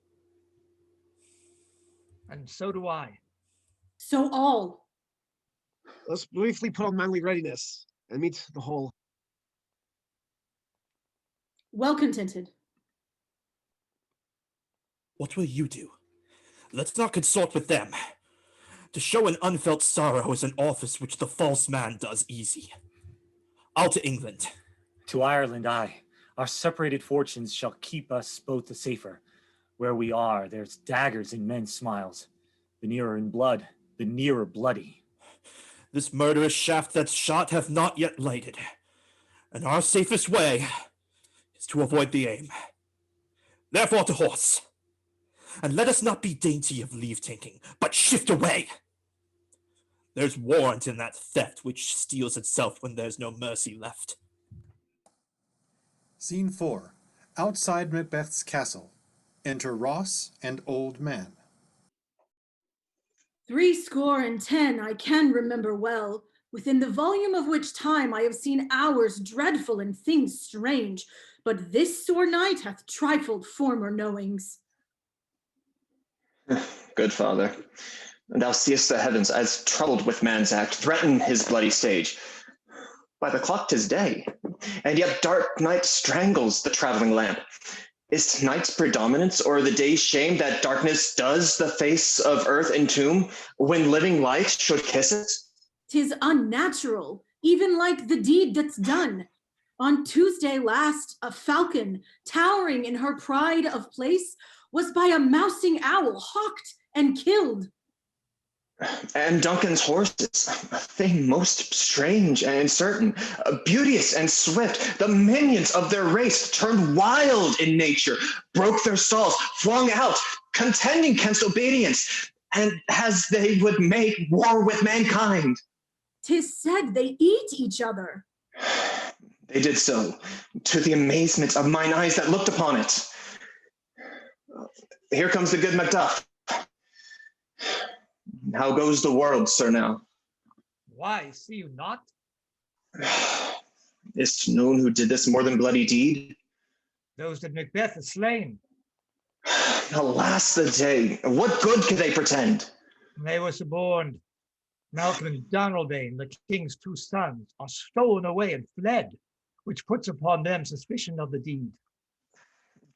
And so do I. So all. Let's briefly put on manly readiness and meet the whole. Well contented. What will you do? Let's not consort with them. To show an unfelt sorrow is an office which the false man does easy. I'll to England. To Ireland, aye. Our separated fortunes shall keep us both the safer. Where we are, there's daggers in men's smiles. The nearer in blood, the nearer bloody. This murderous shaft that's shot hath not yet lighted, and our safest way is to avoid the aim. Therefore to horse, and let us not be dainty of leave-taking, but shift away. There's warrant in that theft which steals itself when there's no mercy left. Scene 4. Outside Macbeth's castle. Enter Ross and Old Man. 70 I can remember well, within the volume of which time I have seen hours dreadful and things strange, but this sore night hath trifled former knowings. Good father, thou seest the heavens as troubled with man's act, threaten his bloody stage. By the clock 'tis day, and yet dark night strangles the traveling lamp. Is night's predominance or the day's shame that darkness does the face of earth entomb, when living light should kiss it? 'Tis unnatural, even like the deed that's done. On Tuesday last, a falcon, towering in her pride of place, was by a mousing owl hawked and killed. And Duncan's horses, a thing most strange and certain, beauteous and swift, the minions of their race turned wild in nature, broke their stalls, flung out, contending against obedience, and as they would make war with mankind. 'Tis said they eat each other. They did so, to the amazement of mine eyes that looked upon it. Here comes the good Macduff. How goes the world, sir, now? Why, see you not? Is't known who did this more than bloody deed? Those that Macbeth is slain. Alas the day, what good could they pretend? They were suborned. Malcolm and Donalbain, the king's 2 sons, are stolen away and fled, which puts upon them suspicion of the deed.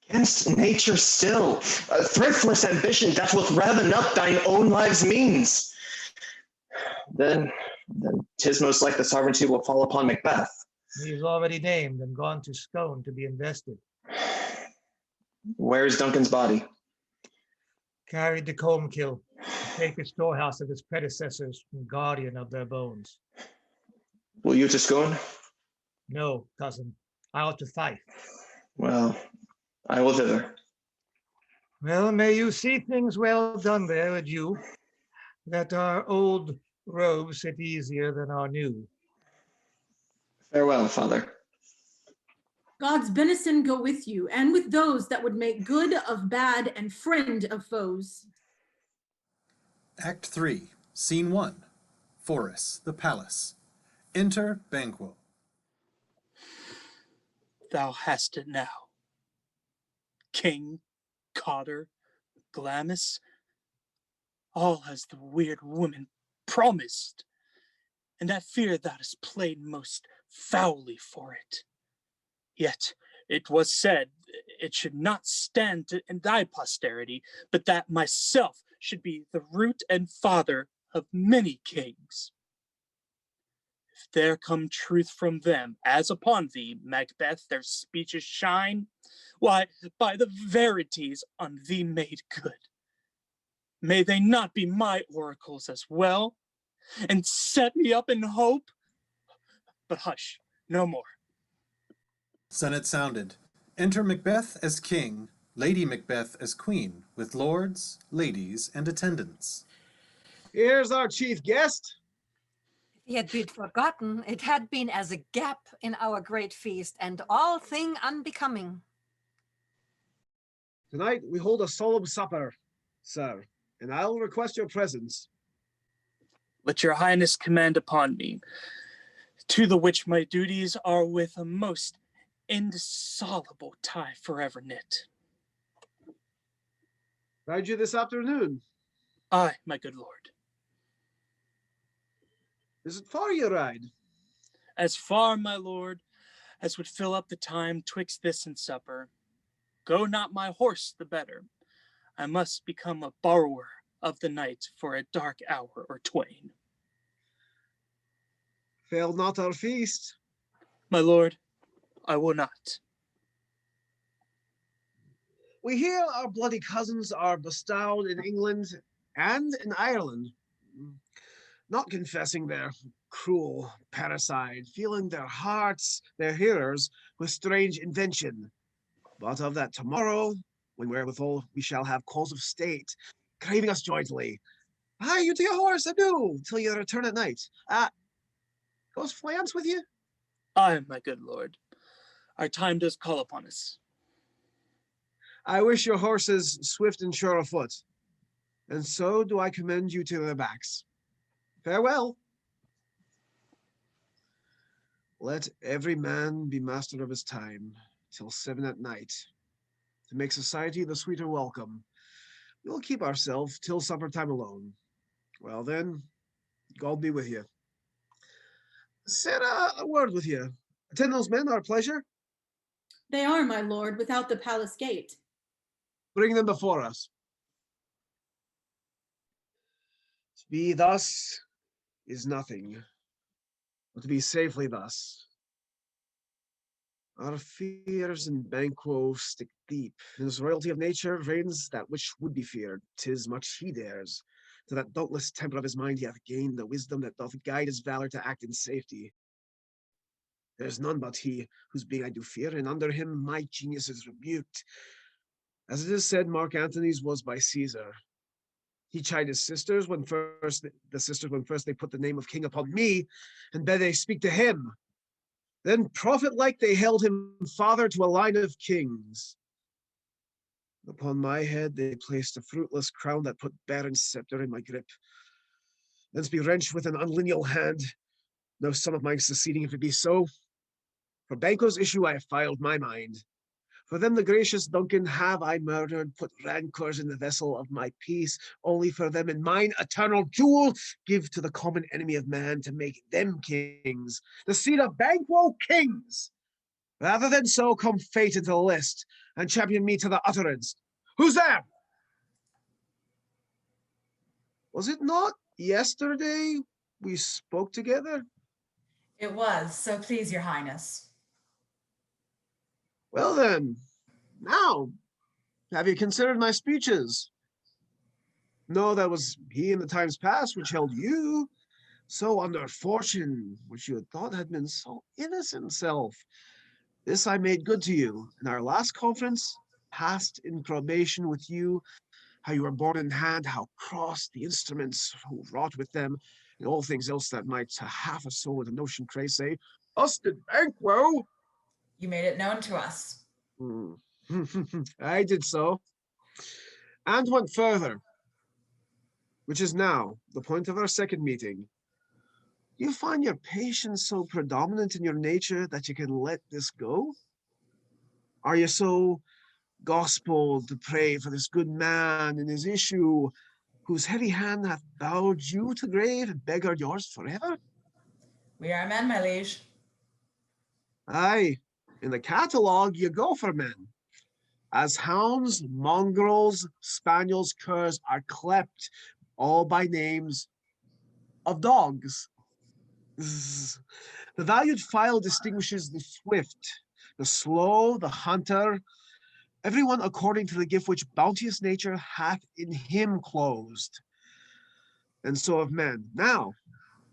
Against nature still, a thriftless ambition that wilt raven up thine own life's means. Then 'tis most like the sovereignty will fall upon Macbeth. He is already named and gone to Scone to be invested. Where is Duncan's body? Carried to Colmkill, the sacred storehouse of his predecessors and guardian of their bones. Will you to Scone? No, cousin, I ought to Fife. Well, I will thither. Well, may you see things well done there, adieu, that our old robes sit easier than our new. Farewell, father. God's benison go with you, and with those that would make good of bad and friend of foes. Act 3, Scene 1. Forest, the palace. Enter Banquo. Thou hast it now. King, Cotter, Glamis, all as the weird woman promised, and I fear thou hast played most foully for it. Yet it was said it should not stand in thy posterity, but that myself should be the root and father of many kings. If there come truth from them, as upon thee, Macbeth, their speeches shine, why, by the verities on thee made good. May they not be my oracles as well, and set me up in hope? But hush, no more. Senate sounded. Enter Macbeth as king, Lady Macbeth as queen, with lords, ladies, and attendants. Here's our chief guest. If he had been forgotten, it had been as a gap in our great feast, and all thing unbecoming. Tonight we hold a solemn supper, sir, and I'll request your presence. Let your highness command upon me, to the which my duties are with a most indissoluble tie forever knit. Ride you this afternoon? Aye, my good lord. Is it far you ride? As far, my lord, as would fill up the time twixt this and supper. Go not my horse the better. I must become a borrower of the night for a dark hour or twain. Fail not our feast. My lord, I will not. We hear our bloody cousins are bestowed in England and in Ireland, not confessing their cruel parricide, filling their hearts, their hearers, with strange invention. But of that tomorrow, when wherewithal we shall have cause of state, craving us joyfully. Hie you to your horse, adieu, till you return at night. Goes Fleance with you? Aye, my good lord. Our time does call upon us. I wish your horses swift and sure of foot, and so do I commend you to their backs. Farewell. Let every man be master of his time, till 7 at night. To make society the sweeter welcome, we'll keep ourselves till supper time alone. Well then, God be with you. Sarah, a word with you. Attend those men, our pleasure. They are, my lord, without the palace gate. Bring them before us. To be thus is nothing, but to be safely thus. Our fears in Banquo stick deep. In his royalty of nature reigns that which would be feared. 'Tis much he dares. To that dauntless temper of his mind he hath gained the wisdom that doth guide his valor to act in safety. There's none but he, whose being I do fear, and under him my genius is rebuked. As it is said, Mark Antony's was by Caesar. He chid his sisters when first they put the name of king upon me, and bade they speak to him. Then prophet-like they held him father to a line of kings. Upon my head they placed a fruitless crown that put barren scepter in my grip. Thence be wrenched with an unlineal hand. No son of mine succeeding if it be so. For Banquo's issue I have filed my mind. For them the gracious Duncan have I murdered, put rancors in the vessel of my peace, only for them in mine eternal jewel, give to the common enemy of man to make them kings, the seed of Banquo kings. Rather than so come fate into the list, and champion me to the utterance. Who's there? Was it not yesterday we spoke together? It was, so please your highness. Well then, now, have you considered my speeches? No, that was he in the times past which held you so under fortune, which you had thought had been so innocent self. This I made good to you in our last conference, passed in probation with you, how you were born in hand, how crossed the instruments who wrought with them, and all things else that might to half a soul with a notion cray say, us did Banquo. You made it known to us. I did so, and went further, which is now the point of our second meeting. You find your patience so predominant in your nature that you can let this go? Are you so gospel to pray for this good man in his issue, whose heavy hand hath bowed you to grave and beggared yours forever? We are men, my liege. Aye, in the catalogue you go for men. As hounds, mongrels, spaniels, curs are clept, all by names of dogs. The valued file distinguishes the swift, the slow, the hunter, everyone according to the gift which bounteous nature hath in him closed. And so of men. Now,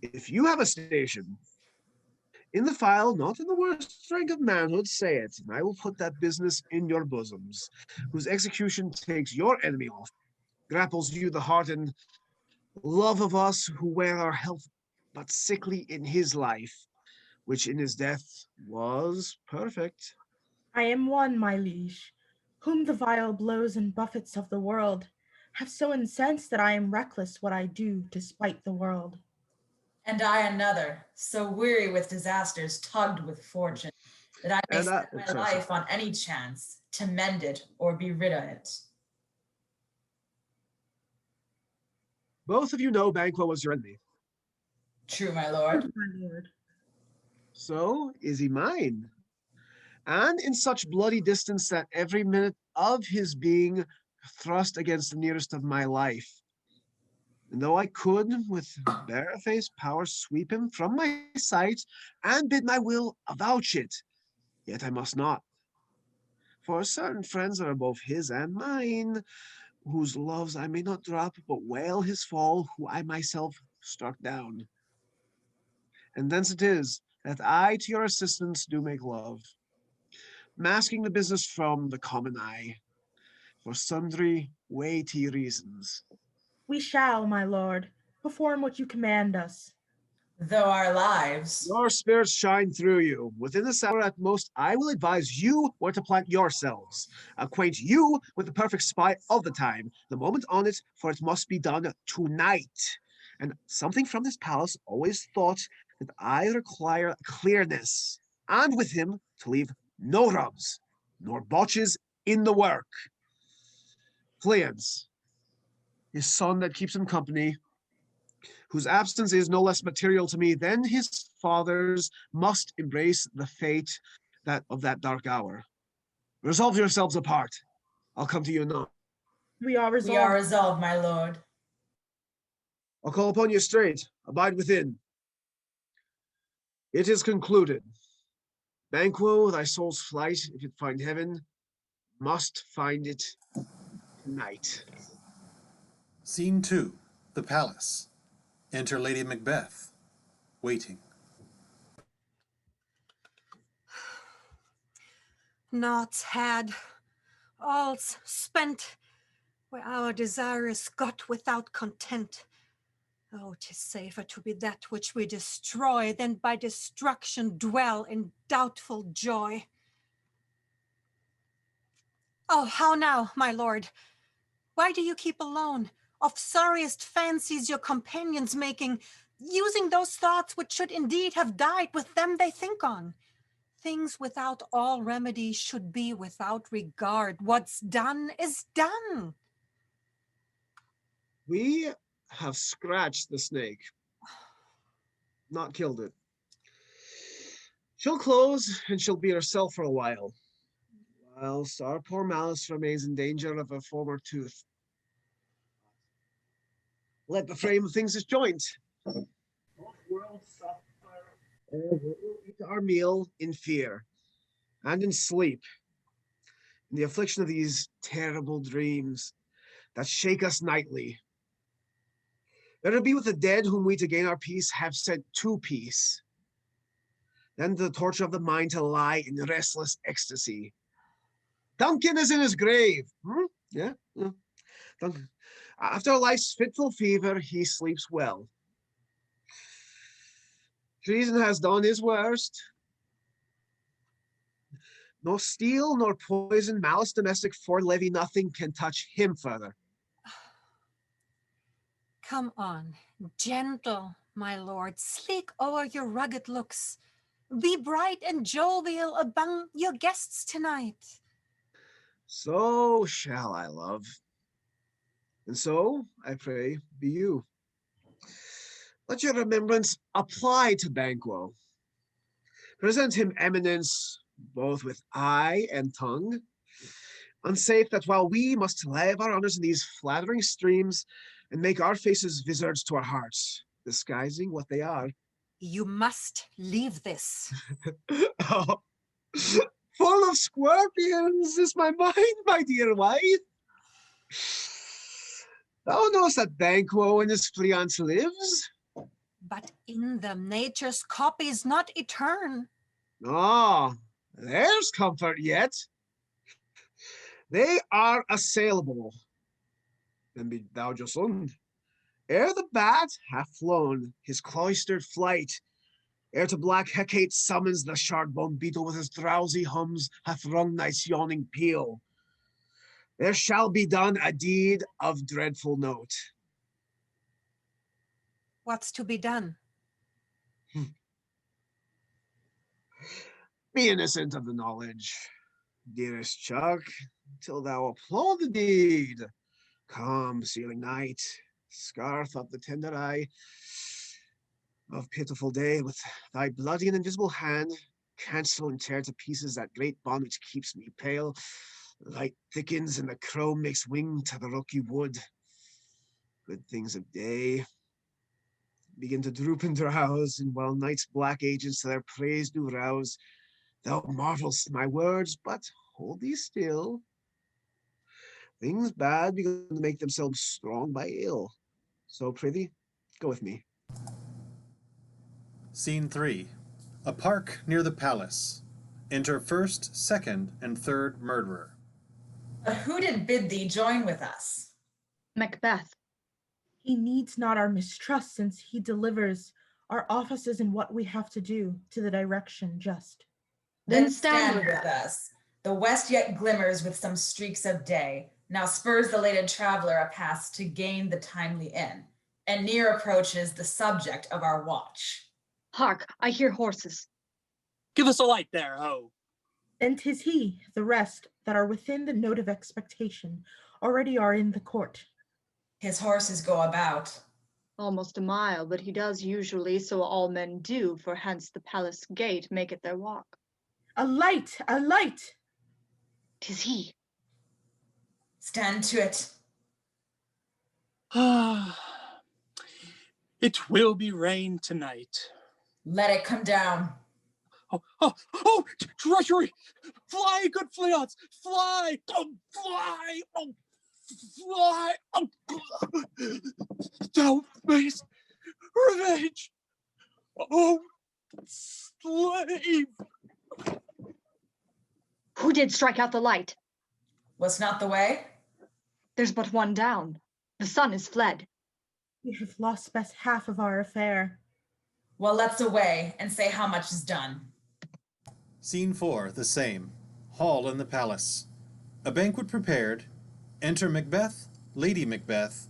if you have a station in the file, not in the worst rank of manhood, say it, and I will put that business in your bosoms, whose execution takes your enemy off, grapples you the heart and love of us who wear our health but sickly in his life, which in his death was perfect. I am one, my liege, whom the vile blows and buffets of the world have so incensed that I am reckless what I do to spite the world. And I another, so weary with disasters, tugged with fortune, that I may set my life on any chance to mend it or be rid of it. Both of you know Banquo was your enemy. True, my lord. My lord. So is he mine, and in such bloody distance that every minute of his being thrust against the nearest of my life. And though I could, with barefaced power, sweep him from my sight and bid my will avouch it, yet I must not. For certain friends are both his and mine, whose loves I may not drop, but wail his fall, who I myself struck down. And thence it is that I to your assistance do make love, masking the business from the common eye, for sundry weighty reasons. We shall, my lord, perform what you command us. Though our lives... Your spirits shine through you. Within this hour at most, I will advise you where to plant yourselves, acquaint you with the perfect spy of the time, the moment on it, for it must be done tonight. And something from this palace always thought that I require clearness, and with him to leave no rubs, nor botches in the work. Phillips, his son that keeps him company, whose absence is no less material to me than his father's, must embrace the fate of that dark hour. Resolve yourselves apart. I'll come to you anon. We are resolved. We are resolved, my lord. I'll call upon you straight. Abide within. It is concluded. Banquo, thy soul's flight, if it find heaven, must find it tonight. Scene 2, the palace. Enter Lady Macbeth, waiting. Naught's had, all's spent, where our desire is got without content. Oh, 'tis safer to be that which we destroy than by destruction dwell in doubtful joy. Oh, how now, my lord? Why do you keep alone? Of sorriest fancies your companions making, using those thoughts which should indeed have died with them they think on. Things without all remedy should be without regard. What's done is done. We have scratched the snake, not killed it. She'll close and she'll be herself for a while, whilst our poor Malice remains in danger of a former tooth. Let the frame of things disjoint. Both worlds suffer, and we'll eat our meal in fear and in sleep, in the affliction of these terrible dreams that shake us nightly. Better be with the dead whom we to gain our peace have sent to peace, than the torture of the mind to lie in restless ecstasy. Duncan is in his grave. Yeah. Duncan. After life's fitful fever, he sleeps well. Treason has done his worst. No steel nor poison, malice domestic, for levy, nothing can touch him further. Come on, gentle, my lord, sleek o'er your rugged looks. Be bright and jovial among your guests tonight. So shall I, love. And so, I pray, be you. Let your remembrance apply to Banquo. Present him eminence, both with eye and tongue, unsafe that while we must lave our honors in these flattering streams, and make our faces visards to our hearts, disguising what they are, You must leave this. Oh, full of scorpions is my mind, my dear wife. Thou knowest that Banquo and his fiancée lives. But in them nature's copies not etern. Ah, there's comfort yet. They are assailable. Then be thou just learned. Ere the bat hath flown his cloistered flight, ere to black Hecate summons the shard-boned beetle with his drowsy hums hath rung night's yawning peal, there shall be done a deed of dreadful note. What's to be done? Be innocent of the knowledge, dearest Chuck, till thou applaud the deed. Come, sealing night, scarf up the tender eye of pitiful day with thy bloody and invisible hand, cancel and tear to pieces that great bond which keeps me pale. Light thickens and the crow makes wing to the rocky wood. Good things of day begin to droop and drowse, and while night's black agents to their praise do rouse, thou marvelst my words, but hold thee still. Things bad begin to make themselves strong by ill. So prithee, go with me. Scene 3. A park near the palace. Enter first, second, and third murderer. But who did bid thee join with us? Macbeth. He needs not our mistrust, since he delivers our offices and what we have to do to the direction just. Then stand with us. The west yet glimmers with some streaks of day. Now spurs the lated traveler a pass to gain the timely inn, and near approaches the subject of our watch. Hark, I hear horses. Give us a light there, ho. And 'tis he, the rest, that are within the note of expectation, already are in the court. His horses go about. Almost a mile, but he does usually, so all men do, for hence the palace gate maketh their walk. A light, a light! 'Tis he. Stand to it. It will be rain tonight. Let it come down. Oh, treachery! Fly, good Fleance! Fly! Oh, fly! Oh, fly! Oh, thou mayest revenge! Oh, slave! Who did strike out the light? Was not the way? There's but one down. The sun is fled. We have lost best half of our affair. Well, let's away and say how much is done. Scene 4, the same. Hall in the palace. A banquet prepared. Enter Macbeth, Lady Macbeth,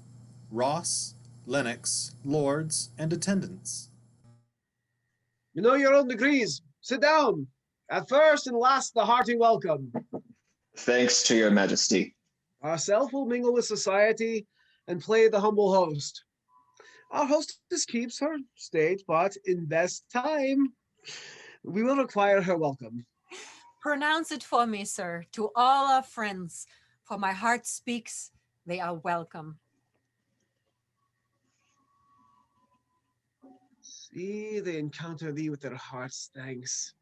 Ross, Lennox, lords, and attendants. You know your own degrees. Sit down. At first and last, the hearty welcome. Thanks to your majesty. Ourself will mingle with society and play the humble host. Our hostess keeps her state, but in best time, we will require her welcome. Pronounce it for me, sir, to all our friends. For my heart speaks, they are welcome. See, they encounter thee with their hearts' thanks.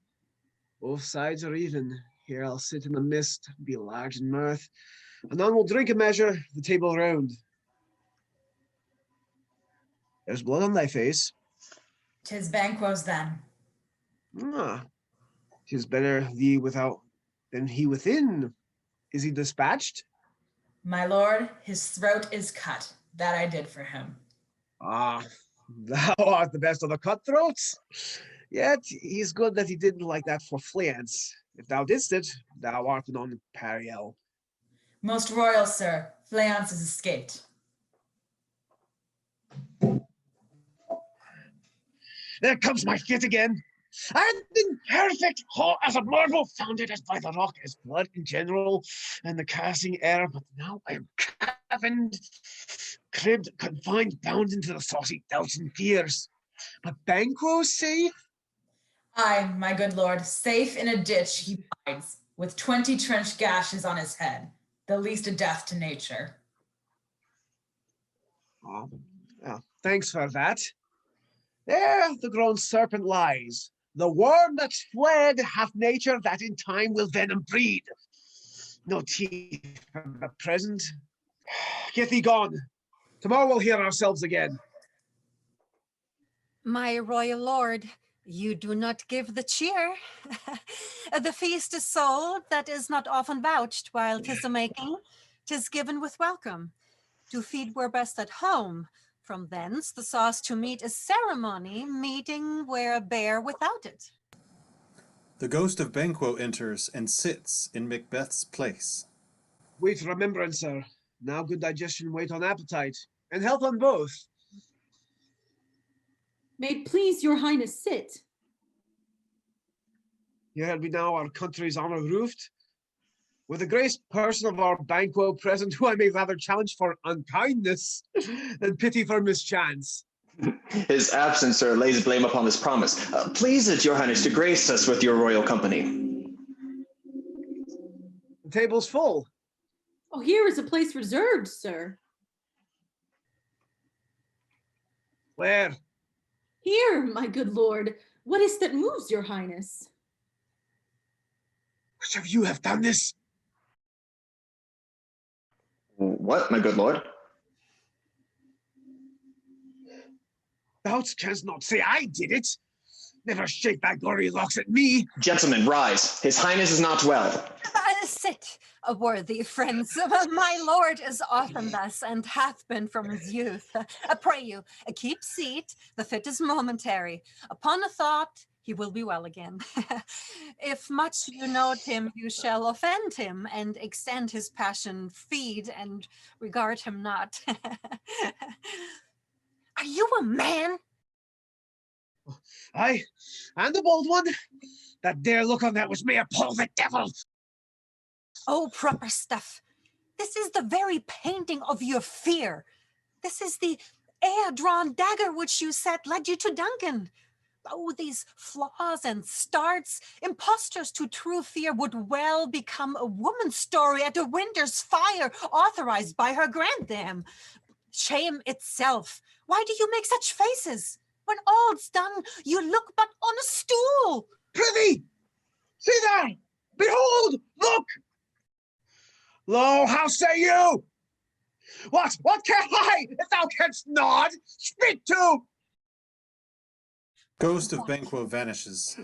Both sides are even. Here I'll sit in the mist, be large in mirth. Anon we'll drink a measure, the table round. There's blood on thy face. 'Tis Banquo's then. Ah, 'tis better thee without than he within. Is he dispatched? My lord, his throat is cut. That I did for him. Ah, thou art the best of the cutthroats. Yet he's good that he didn't like that for Fleance. If thou didst it, thou art non pariel. Most royal sir, Fleance is escaped. There comes my fit again. And in perfect halt as a marvel, founded as by the rock as blood in general, and the casting air, but now I am cabined, cribbed, confined, bound into the saucy doubts and fears. But Banquo safe? Aye, my good lord, safe in a ditch he bides, with 20 trench gashes on his head, the least a death to nature. Oh, well, thanks for that. There the grown serpent lies. The worm that's fled hath nature that in time will venom breed. No teeth for the present. Get thee gone. Tomorrow we'll hear ourselves again. My royal lord, you do not give the cheer. The feast is sold, that is not often vouched, while 'tis a making, 'tis given with welcome. To feed were best at home. From thence the sauce to meat is ceremony, meeting where a bear without it. The ghost of Banquo enters and sits in Macbeth's place. Wait remembrance, sir. Now good digestion wait on appetite, and health on both. May it please your highness sit. Here be now our country's honour roofed. With the grace person of our Banquo present, who I may rather challenge for unkindness than pity for mischance. His absence, sir, lays blame upon this promise. Please it, your highness, to grace us with your royal company. The table's full. Oh, here is a place reserved, sir. Where? Here, my good lord. What is that moves your highness? Which of you have done this? What, my good lord? Thou canst not say I did it. Never shake thy gory locks at me. Gentlemen, rise. His highness is not well. Sit, worthy friends. My lord is often thus, and hath been from his youth. Pray you, keep seat. The fit is momentary. Upon a thought, he will be well again. If much you note him, you shall offend him, and extend his passion, feed, and regard him not. Are you a man? Aye, and the bold one. That dare look on that which may appall the devil. Oh, proper stuff. This is the very painting of your fear. This is the air-drawn dagger which you said led you to Duncan. Oh, these flaws and starts, impostors to true fear would well become a woman's story at a winter's fire, authorized by her granddam. Shame itself. Why do you make such faces? When all's done, you look but on a stool. Prithee, see there! Behold, look! Lo, how say you? What care I, if thou canst nod? Speak to! Ghost of Banquo vanishes.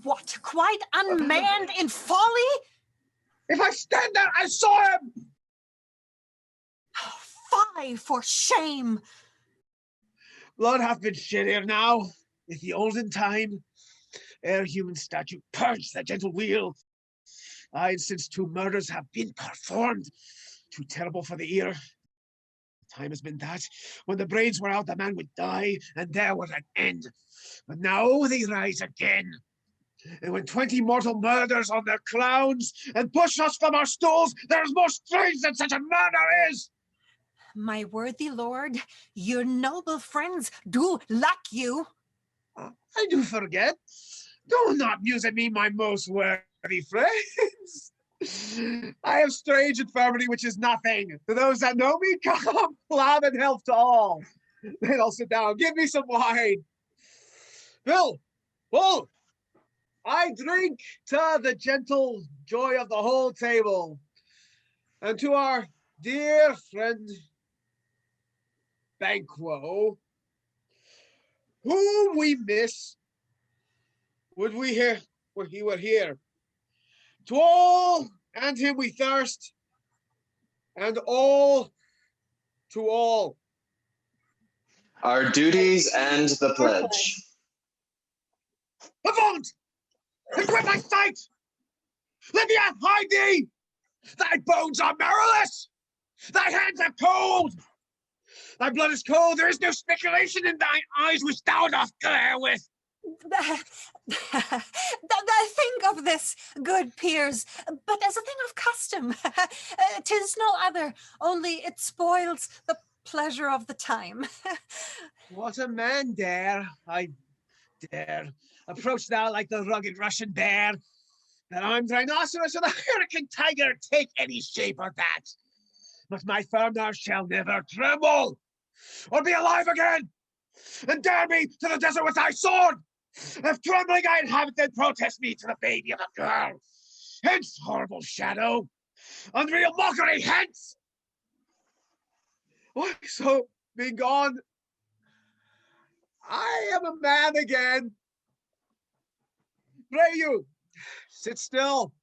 What, quite unmanned in folly? If I stand there, I saw him! Fie for shame! Blood hath been shed ere now, if the olden time, ere human statute purged the gentle wheel. Aye, and since 2 murders have been performed, too terrible for the ear. The time has been that, when the brains were out, the man would die, and there was an end. But now they rise again. And when 20 mortal murders on their crowns, and push us from our stools, there is more strange than such a murder is. My worthy lord, your noble friends do lack you. I do forget. Do not muse at me, my most worthy friends. I have strange infirmity which is nothing. To those that know me, come, love and health to all. Then I'll sit down. Give me some wine. Bill, full. I drink to the gentle joy of the whole table, and to our dear friend Banquo, whom we miss, would we hear where he were here. To all and him we thirst, and all to all. Our duties and the pledge. Avaunt! And quit thy sight! Let the earth hide thee! Thy bones are marrowless! Thy hands are cold! Thy blood is cold, there is no speculation in thine eyes which thou dost glare with. Think of this, good peers, but as a thing of custom. 'Tis no other, only it spoils the pleasure of the time. What a man dare, I dare. Approach thou like the rugged Russian bear. That armed rhinoceros or the hurricane tiger, take any shape or that. But my firm nerve shall never tremble, or be alive again. and dare me to the desert with thy sword. If trembling I inhabit, then protest me to the baby of a girl. Hence, horrible shadow, unreal mockery, hence! Why, so, be gone. I am a man again. Pray you, sit still.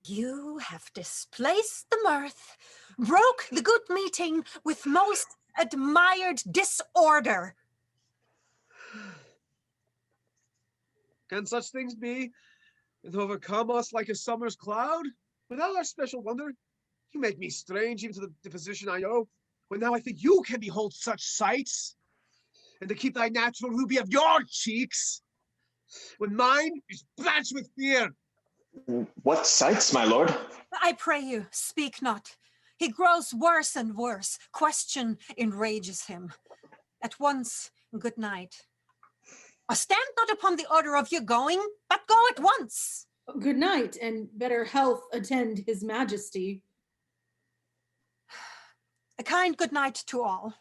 You have displaced the mirth, broke the good meeting with most admired disorder. Can such things be, and overcome us like a summer's cloud? Without our special wonder, you make me strange even to the position I owe, when now I think you can behold such sights, and to keep thy natural ruby of your cheeks, when mine is blanched with fear. What sights, my lord? I pray you, speak not. He grows worse and worse. Question enrages him. At once, good night. Stand not upon the order of your going, but go at once. Good night, and better health attend his majesty. A kind good night to all.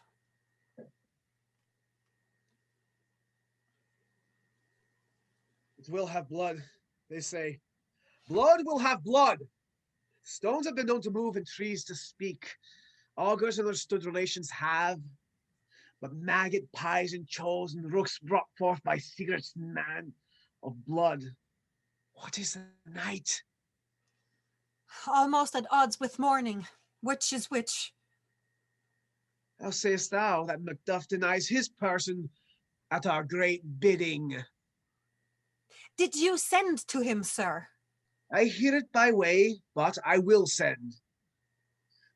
It will have blood, they say. Blood will have blood. Stones have been known to move and trees to speak. Augurs and understood relations have. But maggot pies and choles and rooks brought forth by secrets, man, of blood. What is the night? Almost at odds with morning. Which is which? How sayest thou that Macduff denies his person at our great bidding? Did you send to him, sir? I hear it by way, but I will send.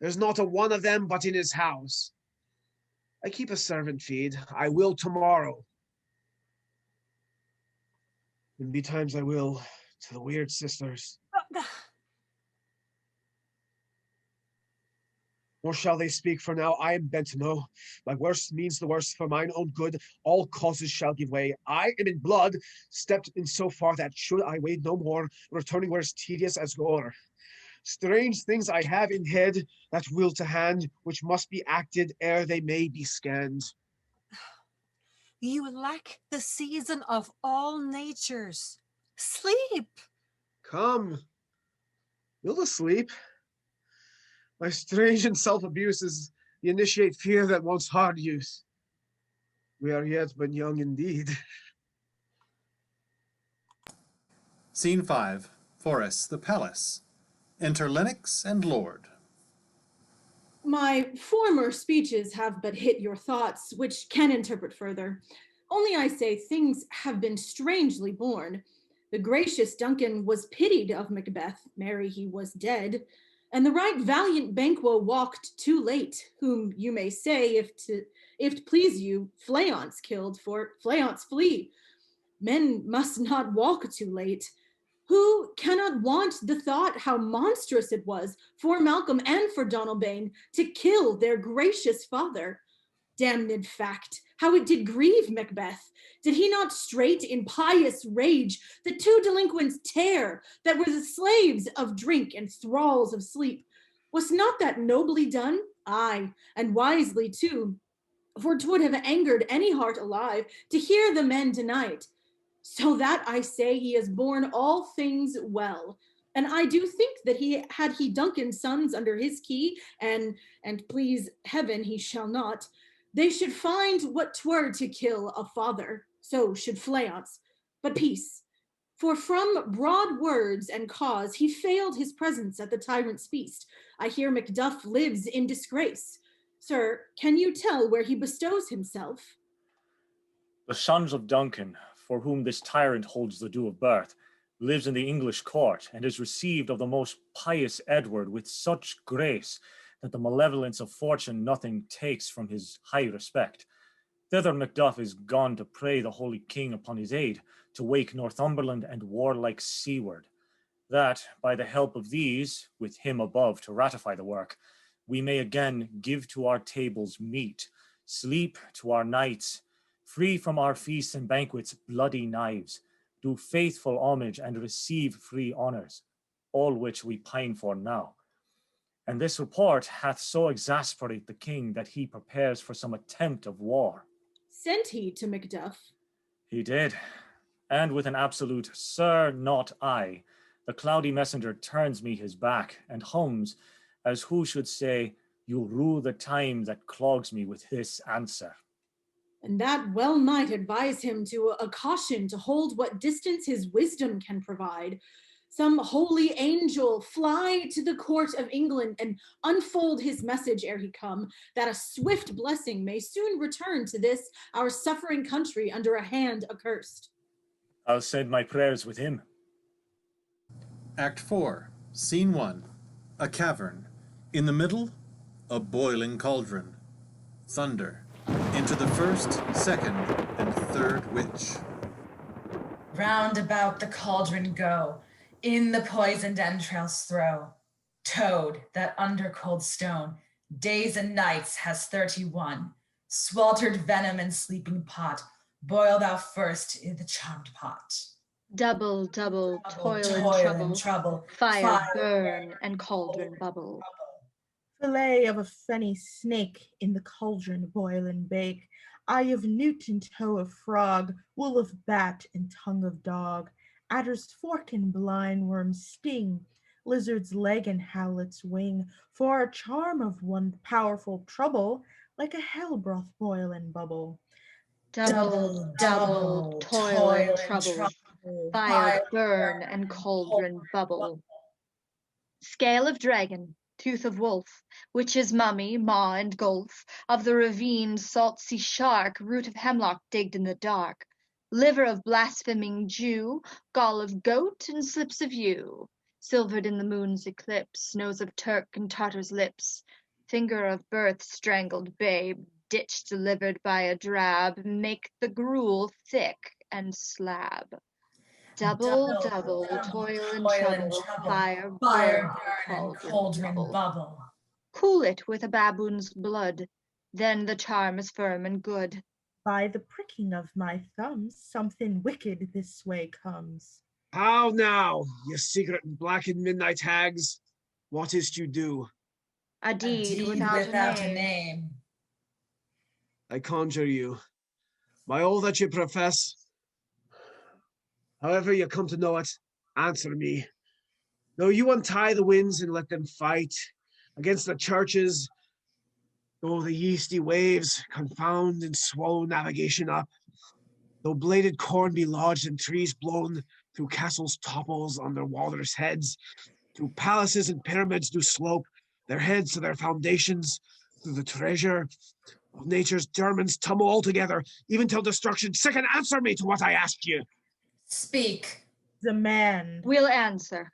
There's not a one of them but in his house. I keep a servant feed. I will tomorrow. And betimes I will to the weird sisters. Nor shall they speak, for now I am bent to know. My worst means the worst for mine own good. All causes shall give way. I am in blood, stepped in so far that should I wade no more, returning where it's tedious as gore. Strange things I have in head, that will to hand, which must be acted ere they may be scanned. You lack the season of all natures. Sleep. Come, will sleep. My strange and self-abuse is the initiate fear that wants hard use. We are yet but young indeed. Scene 5. Forest, the palace. Enter Lennox and Lord. My former speeches have but hit your thoughts, which can interpret further. Only I say things have been strangely born. The gracious Duncan was pitied of Macbeth, marry he was dead, and the right valiant Banquo walked too late, whom you may say, if to please you, Fleance killed, for Fleance flee. Men must not walk too late. Who cannot want the thought how monstrous it was for Malcom and for Donalbain to kill their gracious father? Damned fact, how it did grieve Macbeth. Did he not straight in pious rage the two delinquents tear that were the slaves of drink and thralls of sleep? Was not that nobly done? Aye, and wisely too, for 'twould have angered any heart alive to hear the men deny it. So that I say he has borne all things well. And I do think that had he Duncan's sons under his key, and please heaven he shall not, they should find what 'twere to kill a father. So should Fleance. But peace. For from broad words and cause he failed his presence at the tyrant's feast. I hear Macduff lives in disgrace. Sir, can you tell where he bestows himself? The sons of Duncan, for whom this tyrant holds the due of birth, lives in the English court, and is received of the most pious Edward with such grace that the malevolence of fortune nothing takes from his high respect. Thither Macduff is gone to pray the holy king upon his aid, to wake Northumberland and warlike Siward, that, by the help of these, with him above to ratify the work, we may again give to our tables meat, sleep to our nights, free from our feasts and banquets bloody knives, do faithful homage and receive free honours, all which we pine for now. And this report hath so exasperate the king that he prepares for some attempt of war. Sent he to Macduff? He did, and with an absolute, "Sir, not I," the cloudy messenger turns me his back and hums, as who should say, "You rue the time that clogs me with this answer." And that well might advise him to a caution to hold what distance his wisdom can provide. Some holy angel fly to the court of England and unfold his message ere he come, that a swift blessing may soon return to this our suffering country under a hand accursed. I'll send my prayers with him. Act 4, Scene 1. A cavern. In the middle, a boiling cauldron. Thunder. Into the first, second, and third witch. Round about the cauldron go, in the poisoned entrails throw. Toad, that under cold stone, days and nights has 31. Sweltered venom and sleeping pot, boil thou first i' the charmed pot. Double, double, toil and trouble, fire burn and cauldron bubble. Fillet of a fenny snake in the cauldron boil and bake, eye of newt and toe of frog, wool of bat and tongue of dog, adder's fork and blind worm's sting, lizard's leg and howlet's wing, for a charm of one powerful trouble, like a hell broth boil and bubble. Double, double, toil and trouble, fire burn and cauldron bubble. Scale of dragon, tooth of wolf, witch's mummy, maw and gulf, of the ravine salt sea shark, root of hemlock digged in the dark, liver of blaspheming Jew, gall of goat and slips of yew, silvered in the moon's eclipse, nose of Turk and Tartar's lips, finger of birth strangled babe, ditch delivered by a drab, make the gruel thick and slab. Double, double, toil and trouble, fire burn and cauldron bubble. Cool it with a baboon's blood, then the charm is firm and good. By the pricking of my thumbs, something wicked this way comes. How now, ye secret and blackened midnight hags? What is't you do? A deed without a name. I conjure you, by all that you profess, however you come to know it, answer me. Though you untie the winds and let them fight against the churches, though the yeasty waves confound and swallow navigation up, though bladed corn be lodged and trees blown through castles topples on their waters' heads, through palaces and pyramids do slope their heads to their foundations, through the treasure of nature's germans tumble all together, even till destruction. Second, answer me to what I asked you. Speak. Demand. We'll answer.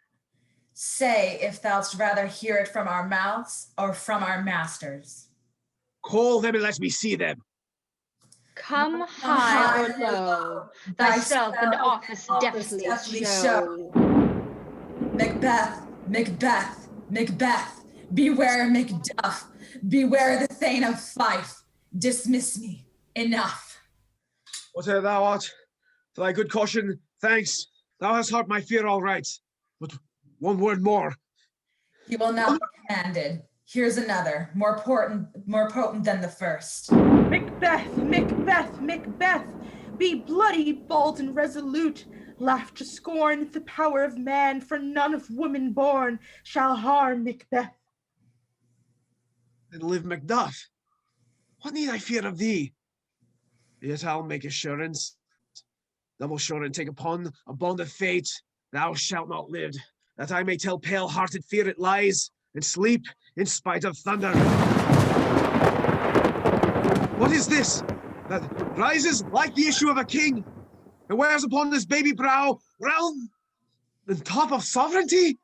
Say if thou'dst rather hear it from our mouths or from our masters. Call them and let me see them. Come high or low, thyself and office deftly show. Macbeth, Macbeth, Macbeth, beware Macduff, beware the Thane of Fife. Dismiss me, enough. Whatever thou art, for thy good caution, thanks. Thou hast heard my fear all right. But one word more. He will not be commanded. Here's another, more potent than the first. Macbeth, Macbeth, Macbeth, be bloody, bold, and resolute. Laugh to scorn the power of man, for none of woman born shall harm Macbeth. And live Macduff. What need I fear of thee? Yet I'll make assurance. Double sure and take upon a bond of fate. Thou shalt not live, that I may tell pale-hearted fear it lies, and sleep in spite of thunder. What is this that rises like the issue of a king, and wears upon this baby brow realm the top of sovereignty?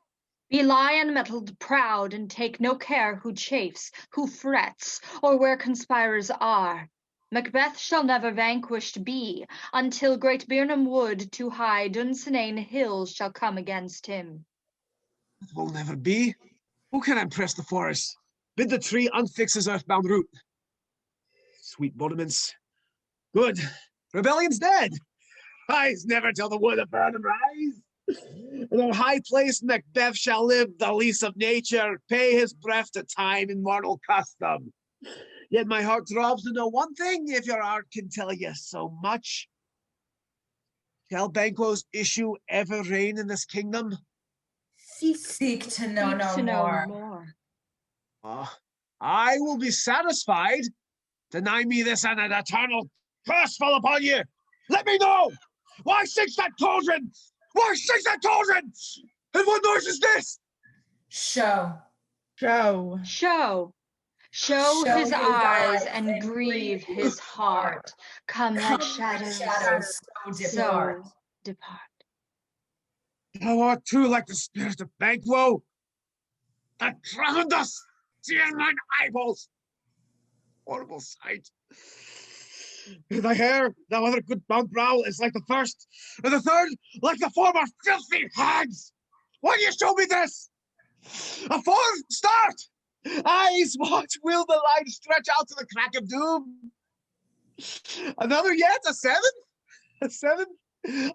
Be lion-mettled proud, and take no care who chafes, who frets, or where conspirers are. Macbeth shall never vanquished be, until great Birnam wood to high Dunsinane hills shall come against him. It will never be. Who can impress the forest? Bid the tree unfix his earthbound root. Sweet bodiments. Good. Rebellion's dead. Rise never till the wood of Burnham rise. In our high place, Macbeth shall live the lease of nature, pay his breath to time in mortal custom. Yet my heart throbs to know one thing, if your art can tell you so much. Shall Banquo's issue ever reign in this kingdom? Seek to know no more. I will be satisfied. Deny me this and an eternal curse fall upon you. Let me know! Why sinks that cauldron? Why sinks that cauldron? And what noise is this? Show his eyes and grieve his heart. Come like shadows, so depart. Thou art too like the spirit of Banquo. That drowned us, see in mine eyeballs. Horrible sight. Thy hair, thou other good bound brow, is like the first, and the third like the former filthy hags. Why do you show me this? A fourth, start! Eyes, what will the light stretch out to the crack of doom? Another yet, a seventh? A seventh?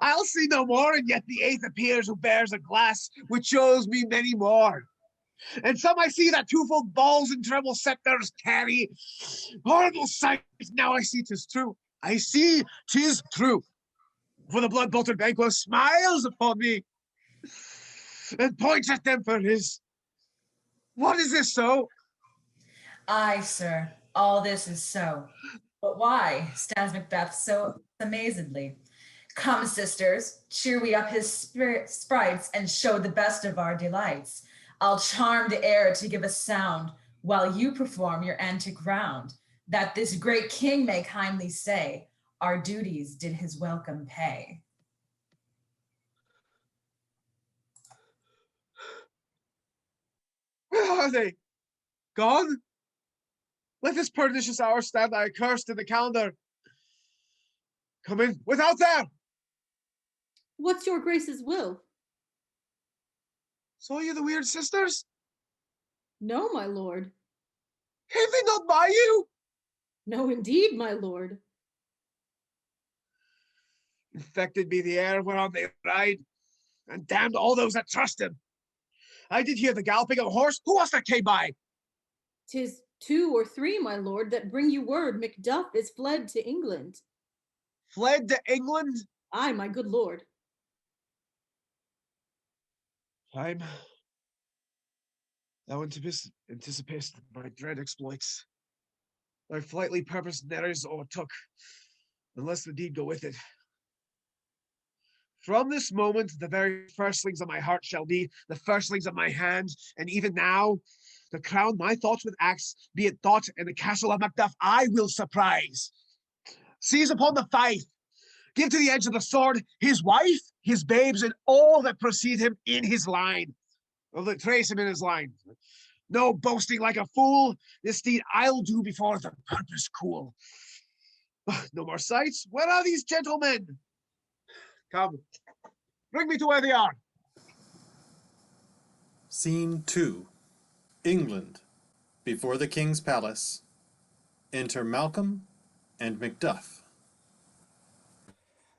I'll see no more, and yet the eighth appears who bears a glass which shows me many more. And some I see that twofold balls and treble scepters carry. Horrible sight, now I see 'tis true. I see 'tis true. For the blood-bolted Banquo smiles upon me and points at them for his. What is this so? Aye, sir, all this is so. But why stands Macbeth so amazedly? Come, sisters, cheer we up his sprites and show the best of our delights. I'll charm the air to give a sound while you perform your antic round, that this great king may kindly say, our duties did his welcome pay. Where are they? Gone? Let this pernicious hour stand accursed in the calendar. Come in, without there! What's your grace's will? Saw you the weird sisters? No, my lord. Came they not by you? No, indeed, my lord. Infected be the air whereon they ride, and damned all those that trust him. I did hear the galloping of a horse. Who was that came by? 'Tis 2 or 3, my lord, that bring you word Macduff is fled to England. Fled to England? Aye, my good lord. Time. Thou anticipatest my dread exploits. Thy flightly purpose ne'ers o'ertook, unless the deed go with it. From this moment, the very firstlings of my heart shall be the firstlings of my hand, and even now, to crown my thoughts with acts, be it thought in the castle of Macduff, I will surprise. Seize upon the fife, give to the edge of the sword his wife, his babes, and all that precede him in his line, or that trace him in his line. No boasting like a fool, this deed I'll do before the purpose cool. No more sights, where are these gentlemen? Come, bring me to where they are. Scene 2. England. Before the king's palace. Enter Malcom and Macduff.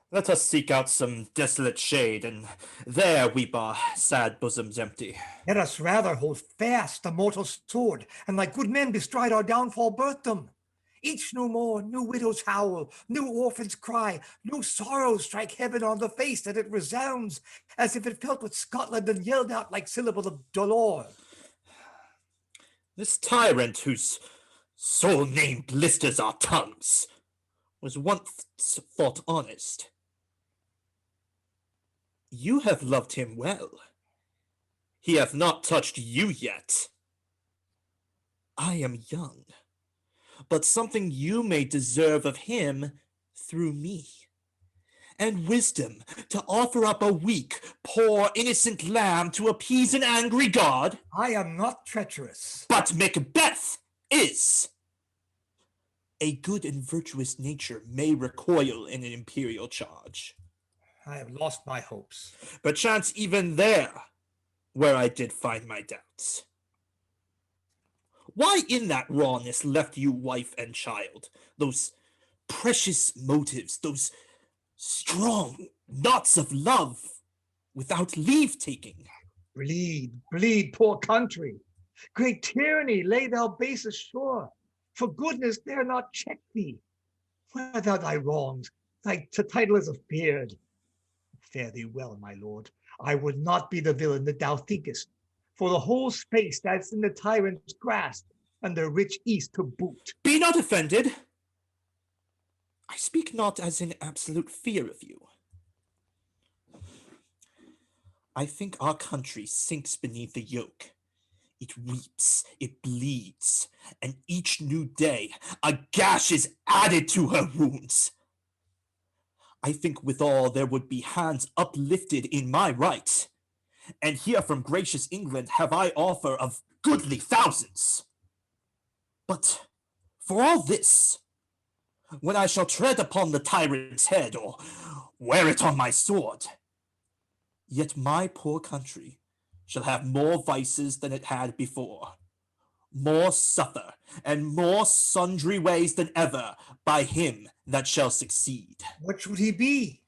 Let us seek out some desolate shade, and there weep our sad bosoms empty. Let us rather hold fast the mortal sword, and like good men bestride our downfall birth them. Each no more, new widows howl, new orphans cry, new sorrows strike heaven on the face, that it resounds as if it felt with Scotland and yelled out like syllable of dolor. This tyrant whose sole name blisters our tongues was once thought honest. You have loved him well. He hath not touched you yet. I am young, but something you may deserve of him through me. And wisdom to offer up a weak, poor, innocent lamb to appease an angry god. I am not treacherous. But Macbeth is. A good and virtuous nature may recoil in an imperial charge. I have lost my hopes. Perchance even there, where I did find my doubts. Why in that rawness left you wife and child? Those precious motives, those strong knots of love, without leave taking. Bleed, bleed, poor country. Great tyranny, lay thou base ashore. For goodness dare not check thee. Where thou thy wrongs, thy title is afeared. Fare thee well, my lord. I would not be the villain that thou thinkest. For the whole space that's in the tyrant's grasp, and the rich east to boot. Be not offended. I speak not as in absolute fear of you. I think our country sinks beneath the yoke. It weeps, it bleeds, and each new day a gash is added to her wounds. I think withal there would be hands uplifted in my right, and here from gracious England have I offer of goodly thousands. But for all this, when I shall tread upon the tyrant's head or wear it on my sword, yet my poor country shall have more vices than it had before, more suffer, and more sundry ways than ever by him that shall succeed. What should he be?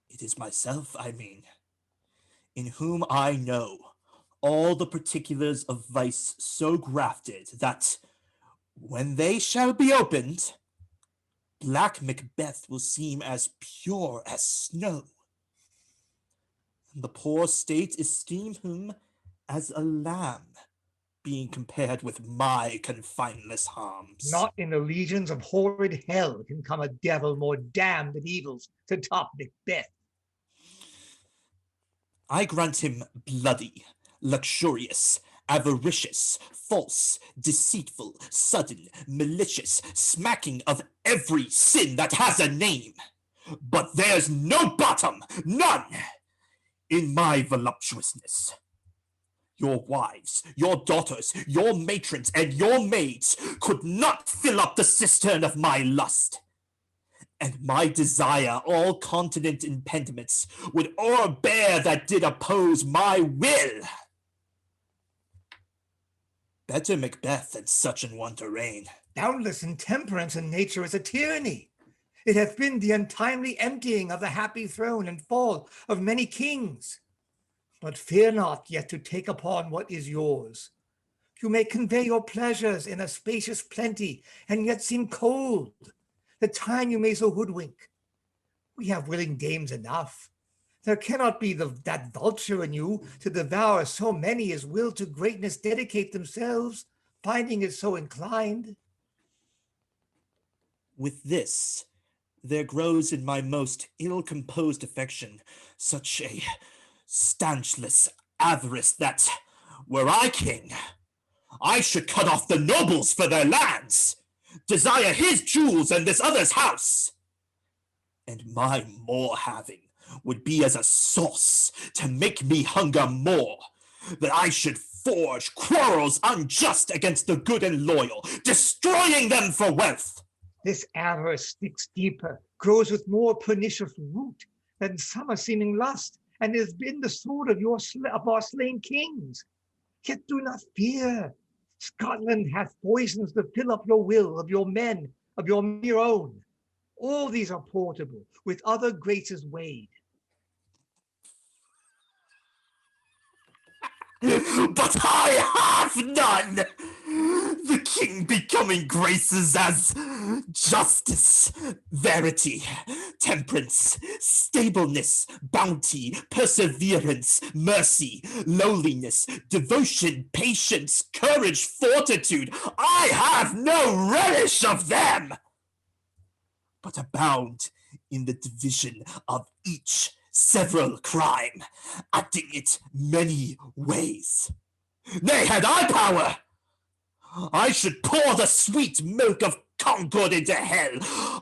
It is myself, I mean, in whom I know all the particulars of vice so grafted that, when they shall be opened, black Macbeth will seem as pure as snow. And the poor state esteem him as a lamb, being compared with my confineless harms. Not in the legions of horrid hell can come a devil more damned than evils to top Macbeth. I grant him bloody, luxurious, avaricious, false, deceitful, sudden, malicious, smacking of every sin that has a name. But there's no bottom, none, in my voluptuousness. Your wives, your daughters, your matrons, and your maids could not fill up the cistern of my lust. And my desire, all continent impediments, would o'erbear that did oppose my will. Better Macbeth than such an one to reign. Doubtless intemperance in nature is a tyranny. It hath been the untimely emptying of the happy throne and fall of many kings. But fear not yet to take upon what is yours. You may convey your pleasures in a spacious plenty, and yet seem cold. The time you may so hoodwink. We have willing dames enough. There cannot be that vulture in you to devour so many as will to greatness dedicate themselves, finding it so inclined. With this, there grows in my most ill-composed affection such a stanchless avarice that, were I king, I should cut off the nobles for their lands, desire his jewels and this other's house, and my more having would be as a sauce to make me hunger more, that I should forge quarrels unjust against the good and loyal, destroying them for wealth. This avarice sticks deeper, grows with more pernicious root than summer seeming lust, and has been the sword of our slain kings. Yet do not fear. Scotland hath poisons to fill up your will, of your men, of your own. All these are portable, with other graces weighed. But I have none! The king becoming graces as justice, verity, temperance, stableness, bounty, perseverance, mercy, lowliness, devotion, patience, courage, fortitude. I have no relish of them, but abound in the division of each several crime, acting it many ways. Nay, had I power, I should pour the sweet milk of concord into hell,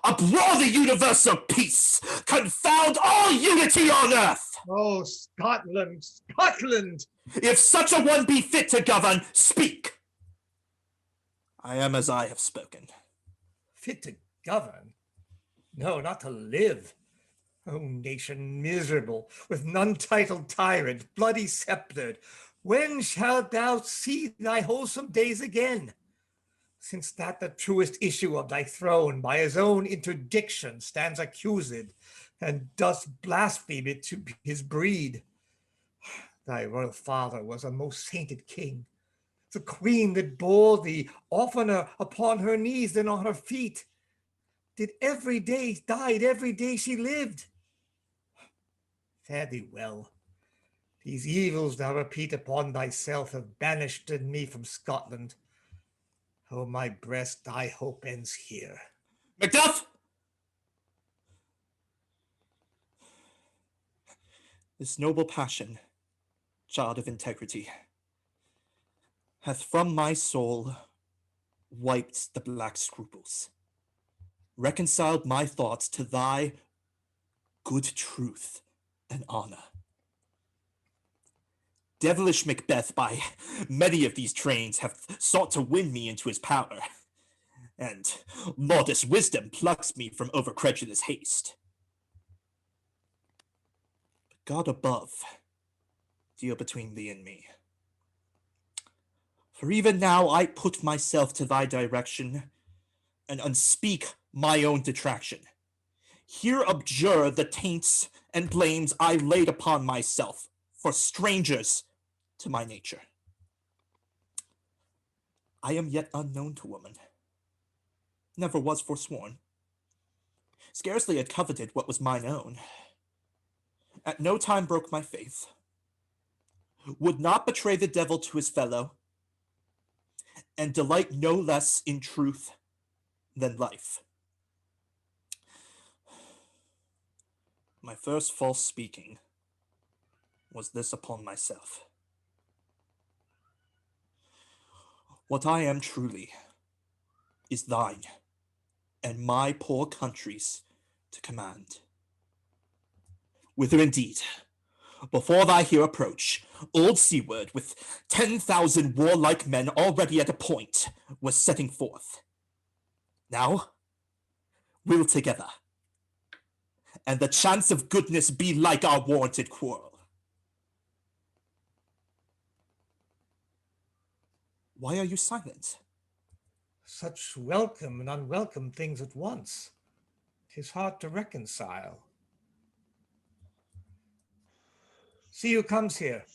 uproar the universal peace, confound all unity on earth. Oh, Scotland, Scotland! If such a one be fit to govern, speak. I am as I have spoken. Fit to govern? No, not to live. O nation miserable, with none titled tyrant, bloody sceptred, when shalt thou see thy wholesome days again? Since that the truest issue of thy throne by his own interdiction stands accused, and dost blaspheme it to his breed. Thy royal father was a most sainted king, the queen that bore thee oftener upon her knees than on her feet, died every day she lived. Fare thee well. These evils thou repeat upon thyself have banished me from Scotland. O my breast, thy hope ends here. Macduff! This noble passion, child of integrity, hath from my soul wiped the black scruples, reconciled my thoughts to thy good truth and honor. Devilish Macbeth by many of these trains hath sought to win me into his power, and modest wisdom plucks me from overcredulous haste. But God above deal between thee and me. For even now I put myself to thy direction, and unspeak my own detraction. Here abjure the taints and blames I laid upon myself, for strangers to my nature. I am yet unknown to woman, never was forsworn, scarcely had coveted what was mine own, at no time broke my faith, would not betray the devil to his fellow, and delight no less in truth than life. My first false speaking was this upon myself. What I am truly is thine and my poor country's to command. Whither indeed, before thy here approach, old Siward, with 10,000 warlike men already at a point, was setting forth. Now, we'll together, and the chance of goodness be like our warranted quarrel. Why are you silent? Such welcome and unwelcome things at once. 'Tis hard to reconcile. See who comes here.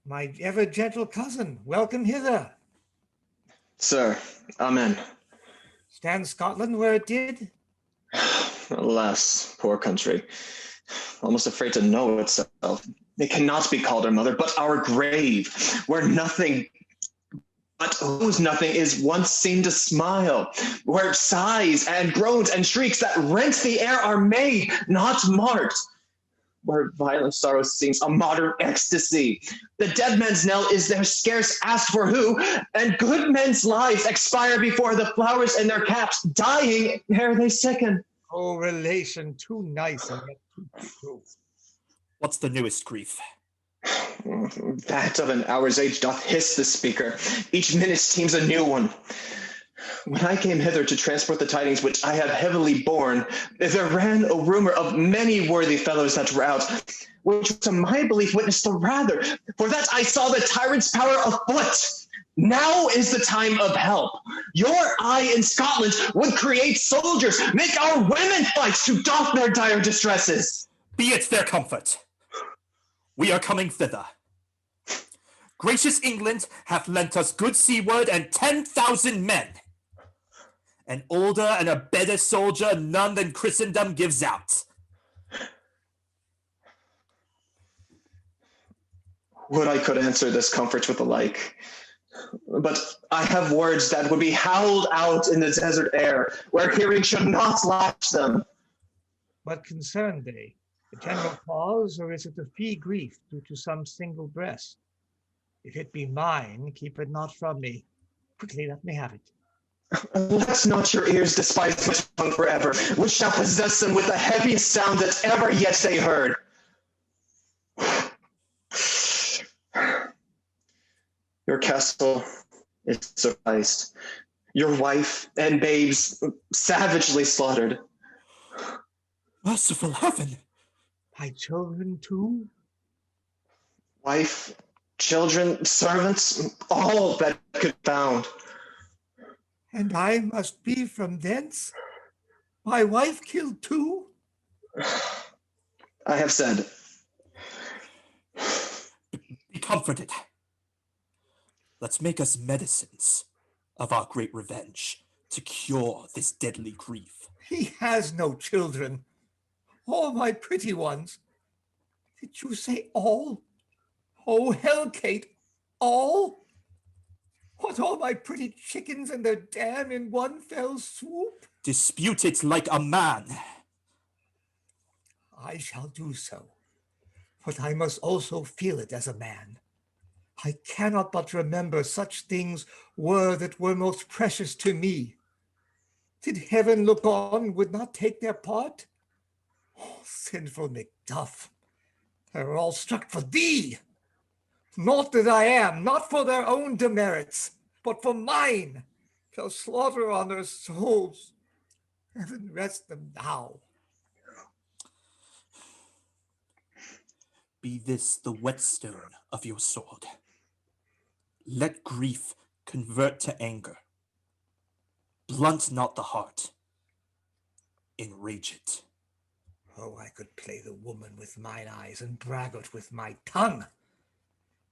My ever gentle cousin, welcome hither. Sir, amen. Stands Scotland where it did? Alas, poor country. Almost afraid to know itself. It cannot be called our mother, but our grave, where nothing but whose nothing is once seen to smile, where sighs and groans and shrieks that rent the air are made, not marked, where violent sorrow seems a modern ecstasy. The dead man's knell is there scarce asked for who, and good men's lives expire before the flowers in their caps, dying ere they sicken. Oh, relation, too nice and yet too true. What's the newest grief? That of an hour's age doth hiss the speaker. Each minute seems a new one. When I came hither to transport the tidings which I have heavily borne, there ran a rumor of many worthy fellows that were out, which to my belief witnessed the rather, for that I saw the tyrant's power afoot. Now is the time of help. Your eye in Scotland would create soldiers, make our women fight to doff their dire distresses. Be it their comfort. We are coming thither. Gracious England hath lent us good Siward and 10,000 men. An older and a better soldier none than Christendom gives out. Would I could answer this comfort with the like. But I have words that would be howled out in the desert air, where hearing should not latch them. What concern they? The general cause, or is it a fee grief due to some single breast? If it be mine, keep it not from me. Quickly let me have it. Let not your ears despise my tongue forever, which shall possess them with the heaviest sound that ever yet they heard. Your castle is surprised. Your wife and babes savagely slaughtered. Merciful heaven! My children too? Wife, children, servants, all that could found. And I must be from thence? My wife killed too? I have said. Be comforted. Let's make us medicines of our great revenge to cure this deadly grief. He has no children. All my pretty ones. Did you say all? Oh, Hellkate, all? What, all my pretty chickens and their dam in one fell swoop? Dispute it like a man. I shall do so, but I must also feel it as a man. I cannot but remember such things were that were most precious to me. Did heaven look on, would not take their part? Oh, sinful Macduff, they are all struck for thee. Naught that I am, not for their own demerits, but for mine, shall slaughter on their souls. Heaven rest them now. Be this the whetstone of your sword. Let grief convert to anger. Blunt not the heart. Enrage it. Oh, I could play the woman with mine eyes and braggart with my tongue.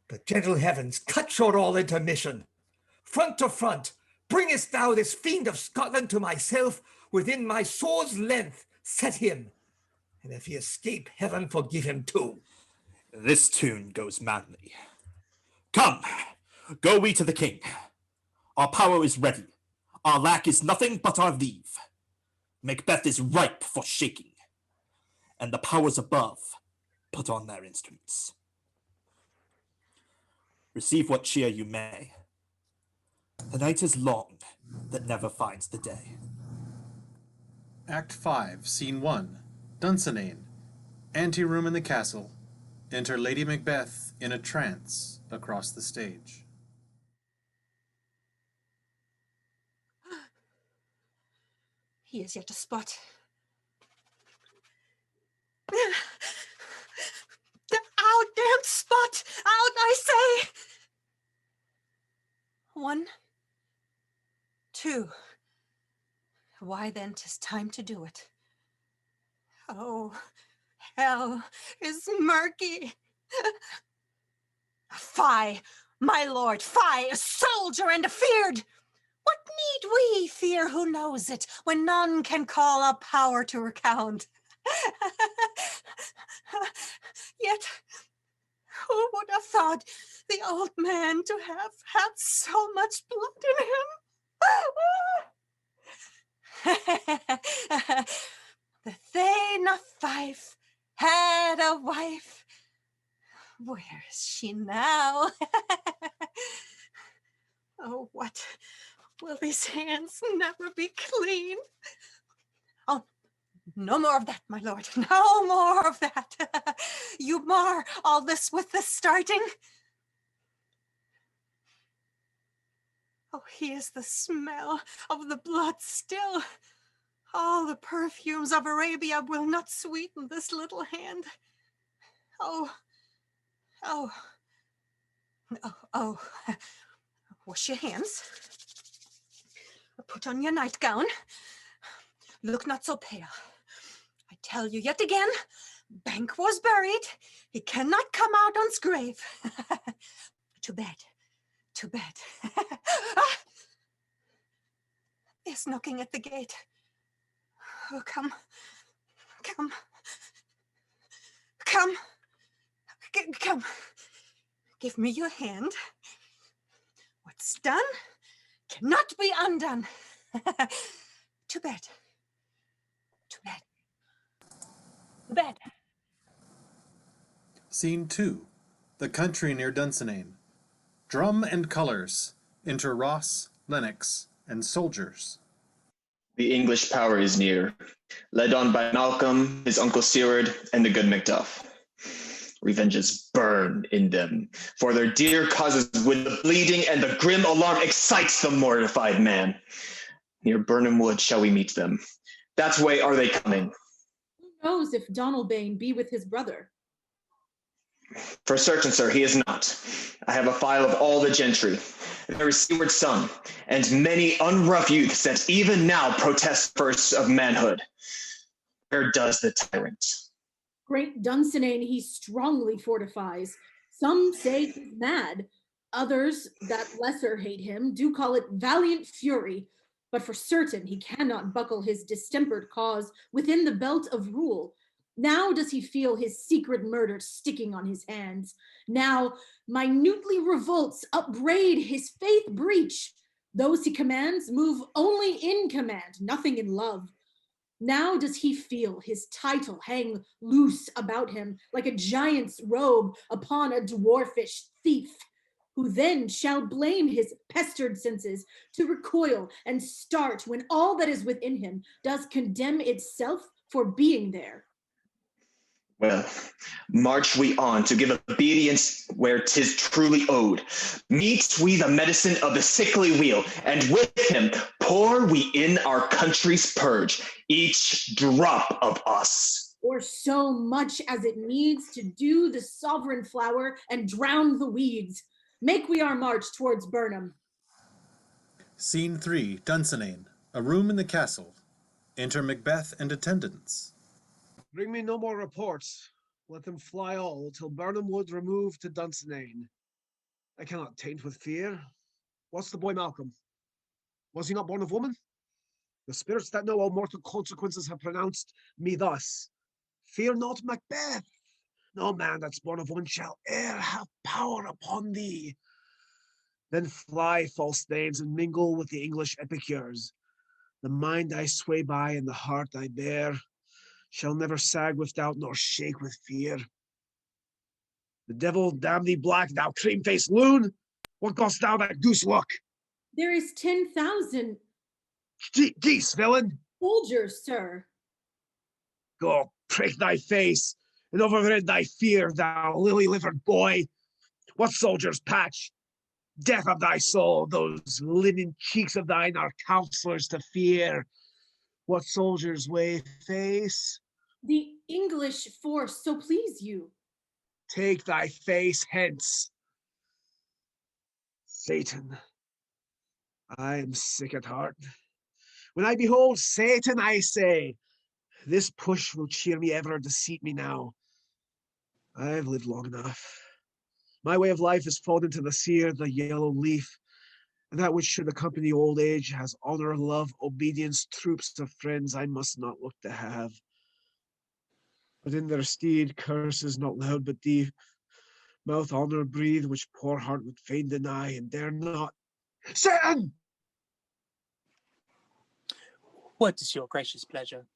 But gentle heavens, cut short all intermission. Front to front, bringest thou this fiend of Scotland to myself, within my sword's length, set him. And if he escape, heaven forgive him too. This tune goes madly. Come, go we to the king. Our power is ready. Our lack is nothing but our leave. Macbeth is ripe for shaking, and the powers above put on their instruments. Receive what cheer you may. The night is long that never finds the day. Act 5, Scene 1, Dunsinane. Anteroom in the castle. Enter Lady Macbeth in a trance across the stage. He is yet a spot. Out, damn spot! Out, I say! 1, 2. Why then, 'tis time to do it. Oh, hell is murky. Fie, my lord, fie, a soldier and afeard! What need we fear who knows it, when none can call up power to recount? Yet, who would have thought the old man to have had so much blood in him? The Thane of Fife had a wife. Where is she now? Oh, what? Will these hands never be clean? Oh, no more of that, my lord. No more of that. You mar all this with the starting. Oh, here's the smell of the blood still. All the perfumes of Arabia will not sweeten this little hand. Oh, oh, oh, oh. Wash your hands. Put on your nightgown. Look not so pale. I tell you yet again, Banquo's buried. He cannot come out on's grave. To bed, to bed. There's knocking at the gate. Oh, come, come, come, come. Give me your hand. What's done cannot be undone. To bed. To bed. To bed. Scene 2, the country near Dunsinane. Drum and colours. Enter Ross, Lennox, and soldiers. The English power is near, led on by Malcom, his uncle Siward, and the good Macduff. Revenges burn in them, for their dear causes with the bleeding, and the grim alarm excites the mortified man. Near Burnham Wood shall we meet them. That way are they coming. Who knows if Donalbain be with his brother? For certain, sir, he is not. I have a file of all the gentry. There is Siward's son, and many unrough youths that even now protest first of manhood. where does the tyrant? Great Dunsinane he strongly fortifies. Some say he's mad. Others that lesser hate him do call it valiant fury. But for certain he cannot buckle his distempered cause within the belt of rule. Now does he feel his secret murder sticking on his hands. Now minutely revolts upbraid his faith breach. Those he commands move only in command, nothing in love. Now does he feel his title hang loose about him like a giant's robe upon a dwarfish thief, who then shall blame his pestered senses to recoil and start when all that is within him does condemn itself for being there. Well, march we on to give obedience where 'tis truly owed. Meet we the medicine of the sickly wheel, and with him pour we in our country's purge, each drop of us. Or so much as it needs to do the sovereign flower and drown the weeds. Make we our march towards Burnham. Scene 3, Dunsinane, a room in the castle. Enter Macbeth and attendants. Bring me no more reports. Let them fly all till Burnham Wood remove to Dunsinane. I cannot taint with fear. What's the boy Malcom? Was he not born of woman? The spirits that know all mortal consequences have pronounced me thus. Fear not Macbeth. No man that's born of woman shall e'er have power upon thee. Then fly, false thanes, and mingle with the English epicures. The mind I sway by and the heart I bear shall never sag with doubt nor shake with fear. The devil damn thee black, thou cream-faced loon! What dost thou that goose look? There is 10,000 Geese, villain! soldiers, sir. Go prick thy face and overrid thy fear, thou lily-livered boy. What soldiers, Patch? Death of thy soul, those linen cheeks of thine are counselors to fear. What soldiers, way face? The English force, so please you. Take thy face hence. Seyton, I am sick at heart. When I behold Seyton, I say, this push will cheer me ever to seat me now. I have lived long enough. My way of life has fallen into the sear, the yellow leaf, and that which should accompany old age has honor, love, obedience, troops of friends I must not look to have. But in their stead, curses not loud but deep, mouth honor breathe, which poor heart would fain deny and dare not. Seyton! What is your gracious pleasure?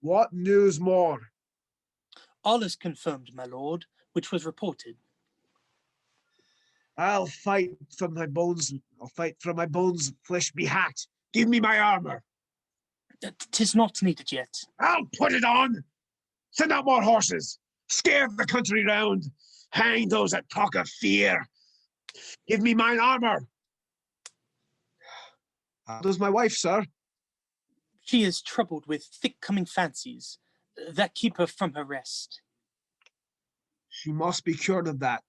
What news more? All is confirmed, my lord, which was reported. I'll fight from my bones, flesh be hacked. Give me my armor. 'Tis not needed yet. I'll put it on. Send out more horses. Scare the country round. Hang those that talk of fear. Give me mine armor. How does my wife, sir? She is troubled with thick-coming fancies that keep her from her rest. She must be cured of that.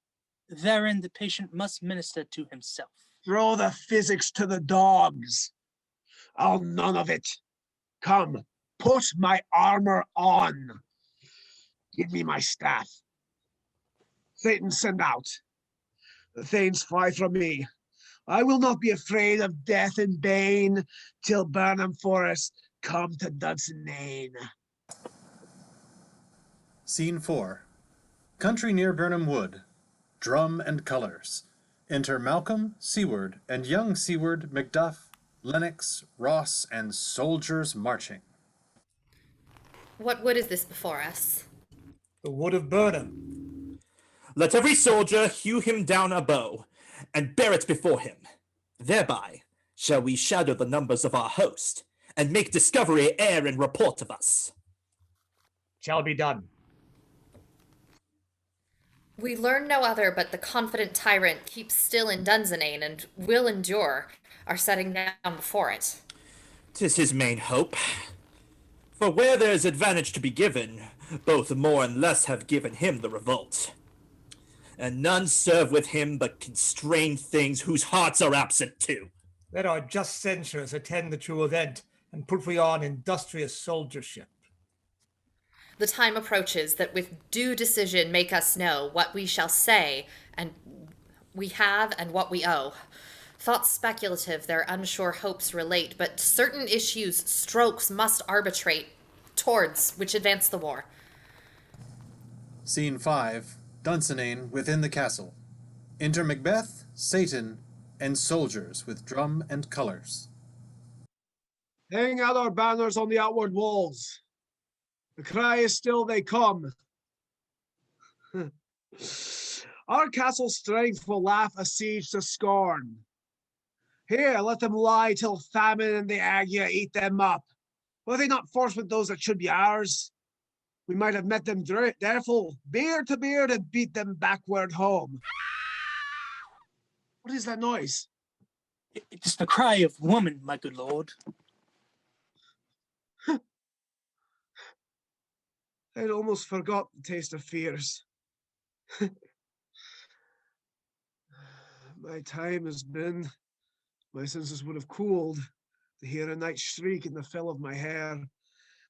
Therein the patient must minister to himself. Throw the physics to the dogs. I'll none of it. Come, put my armor on. Give me my staff. Seyton, send out. The thanes fly from me. I will not be afraid of death and bane till Burnham Forest come to Dunsinane. Scene 4. Country near Burnham Wood. Drum and colors. Enter Malcom, Siward, and young Siward, Macduff, Lennox, Ross, and soldiers marching. What wood is this before us? The wood of Burnham. Let every soldier hew him down a bow, and bear it before him. Thereby shall we shadow the numbers of our host, and make discovery ere in report of us. Shall be done. We learn no other but the confident tyrant keeps still in Dunsinane and will endure our setting down before it. 'Tis his main hope. For where there is advantage to be given, both more and less have given him the revolt. And none serve with him but constrained things whose hearts are absent too. Let our just censures attend the true event, and put we on industrious soldiership. The time approaches that with due decision make us know what we shall say, and we have and what we owe. Thoughts speculative, their unsure hopes relate, but certain issues strokes must arbitrate towards which advance the war. Scene 5, Dunsinane within the castle. Enter Macbeth, Seyton, and soldiers with drum and colours. Hang out our banners on the outward walls. The cry is still they come. Our castle strength will laugh a siege to scorn. Here, let them lie till famine and the ague eat them up. Were they not forced with those that should be ours? We might have met them therefore, beard to beard, and beat them backward home. What is that noise? It is the cry of woman, my good lord. I'd almost forgot the taste of fears. My time has been, my senses would have cooled to hear a night shriek in the fell of my hair,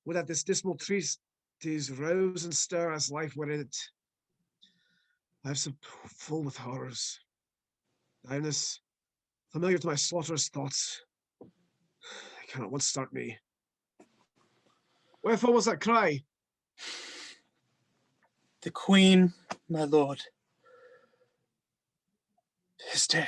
would at this dismal treatise rouse and stir as life were in it. I've so full with horrors. Direness, familiar to my slaughterous thoughts. I cannot once start me. Wherefore was that cry? The queen, my lord, is dead.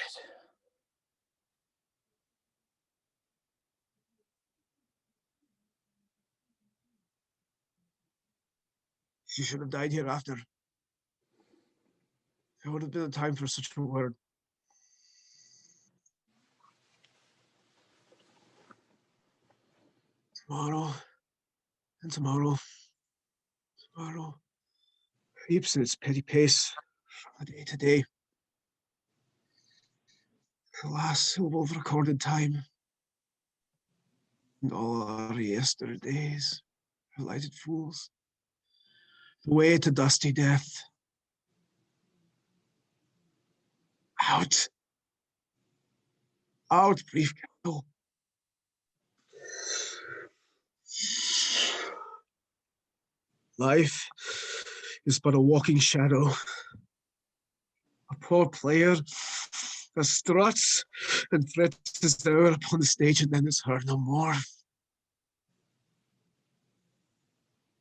She should have died hereafter. There would have been a time for such a word. Tomorrow, and tomorrow, tomorrow, creeps in its petty pace from day to day. The last syllable of recorded time, and all our yesterdays are lighted fools. The way to dusty death. Out. Out, brief candle. Life is but a walking shadow. A poor player that struts and threats his hour upon the stage and then is heard no more.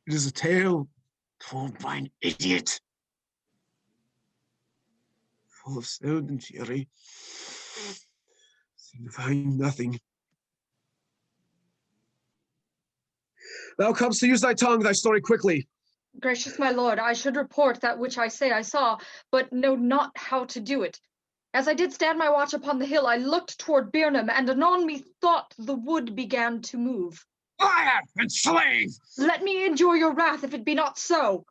It is a tale told by an idiot, full of sound and fury, signifying nothing. Thou comest to use thy tongue, thy story quickly. Gracious my lord, I should report that which I say I saw, but know not how to do it. As I did stand my watch upon the hill, I looked toward Birnam, and anon methought the wood began to move. Fire and slave! Let me endure your wrath if it be not so.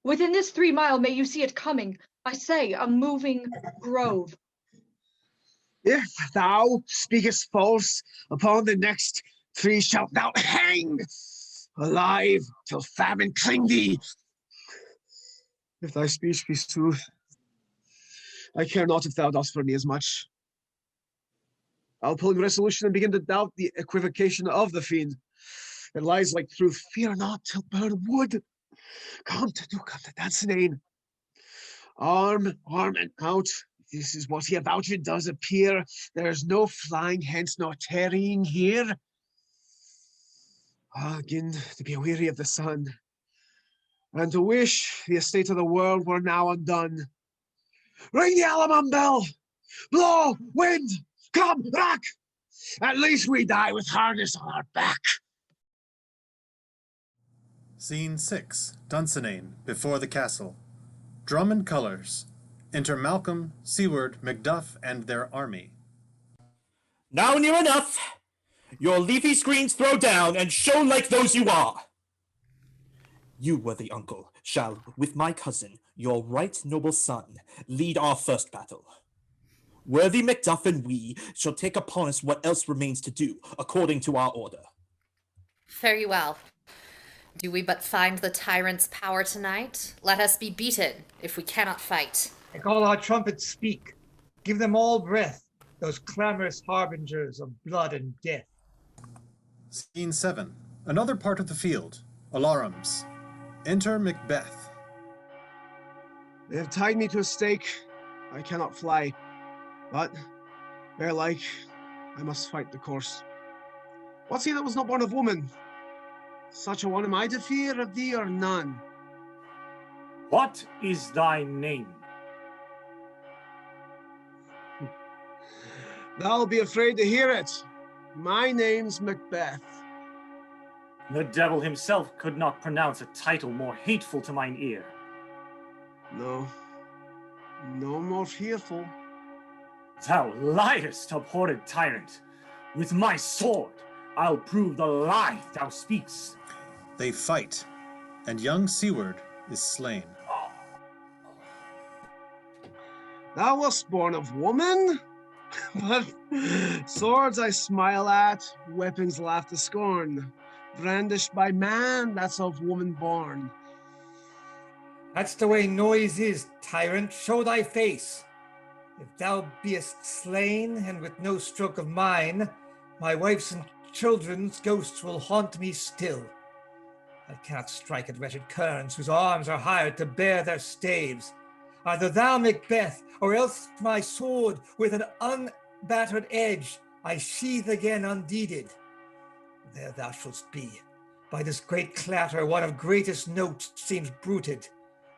Within this 3 mile may you see it coming. I say, a moving grove. If thou speakest false, upon the next tree shalt thou hang, alive till famine cling thee. If thy speech be sooth, I care not if thou dost for me as much. I'll pull in resolution and begin to doubt the equivocation of the fiend. It lies like truth. Fear not till burn wood. Come to Dunsinane. Arm, and out. This is what he avouched does appear. There is no flying hence nor tarrying here. Again, to be weary of the sun, and to wish the estate of the world were now undone. Ring the alarm bell! Blow, wind, come, rack! At least we die with harness on our back. Scene 6, Dunsinane, before the castle. Drum and colours. Enter Malcom, Siward, Macduff, and their army. Now near enough! Your leafy screens throw down, and show like those you are! You, worthy uncle, shall, with my cousin, your right noble son, lead our first battle. Worthy Macduff and we shall take upon us what else remains to do, according to our order. Fare you well. Do we but find the tyrant's power tonight? Let us be beaten, if we cannot fight. Make all our trumpets speak. Give them all breath, those clamorous harbingers of blood and death. Scene 7, another part of the field. Alarums. Enter Macbeth. They have tied me to a stake. I cannot fly. But, bear like, I must fight the course. What's he that was not born of woman? Such a one am I to fear of thee or none? What is thy name? Thou'll be afraid to hear it. My name's Macbeth. The devil himself could not pronounce a title more hateful to mine ear. No. No more fearful. Thou liest, abhorred tyrant. With my sword, I'll prove the lie thou speaks. They fight, and young Siward is slain. Thou wast born of woman? But swords I smile at, weapons laugh to scorn. Brandished by man, that's of woman born. That's the way noise is, tyrant. Show thy face. If thou beest slain, and with no stroke of mine, my wife's and children's ghosts will haunt me still. I cannot strike at wretched kerns whose arms are hired to bear their staves. Either thou, Macbeth, or else my sword with an unbattered edge I sheathe again undeeded. There thou shouldst be. By this great clatter, one of greatest note seems bruited.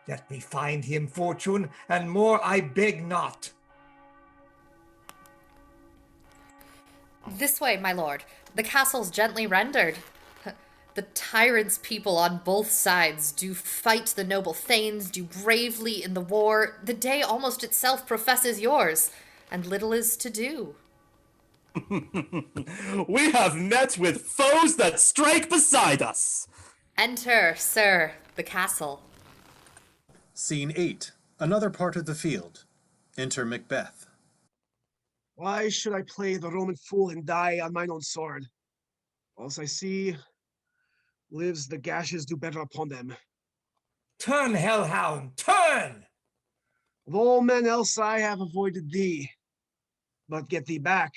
Let me find him, fortune, and more I beg not. This way, my lord. The castle's gently rendered. The tyrant's people on both sides do fight the noble thanes, do bravely in the war. The day almost itself professes yours, and little is to do. We have met with foes that strike beside us. Enter, sir, the castle. Scene 8. Another part of the field. Enter Macbeth. Why should I play the Roman fool and die on mine own sword? Whilst I see lives, the gashes do better upon them. Turn, hellhound, turn! Of all men else I have avoided thee. But get thee back.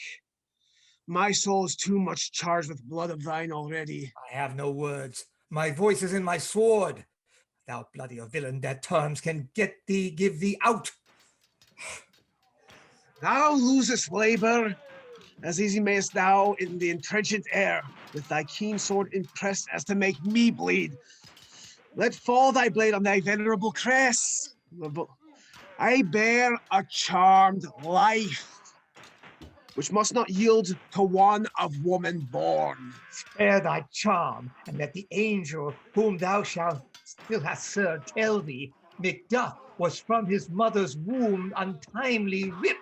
My soul is too much charged with blood of thine already. I have no words. My voice is in my sword. Thou bloody villain, that terms can give thee out. Thou losest labor, as easy mayest thou in the entrenchant air, with thy keen sword impressed as to make me bleed. Let fall thy blade on thy venerable crest. I bear a charmed life, which must not yield to one of woman born. Spare thy charm, and let the angel whom thou shalt still hast served tell thee, Macduff was from his mother's womb untimely ripped.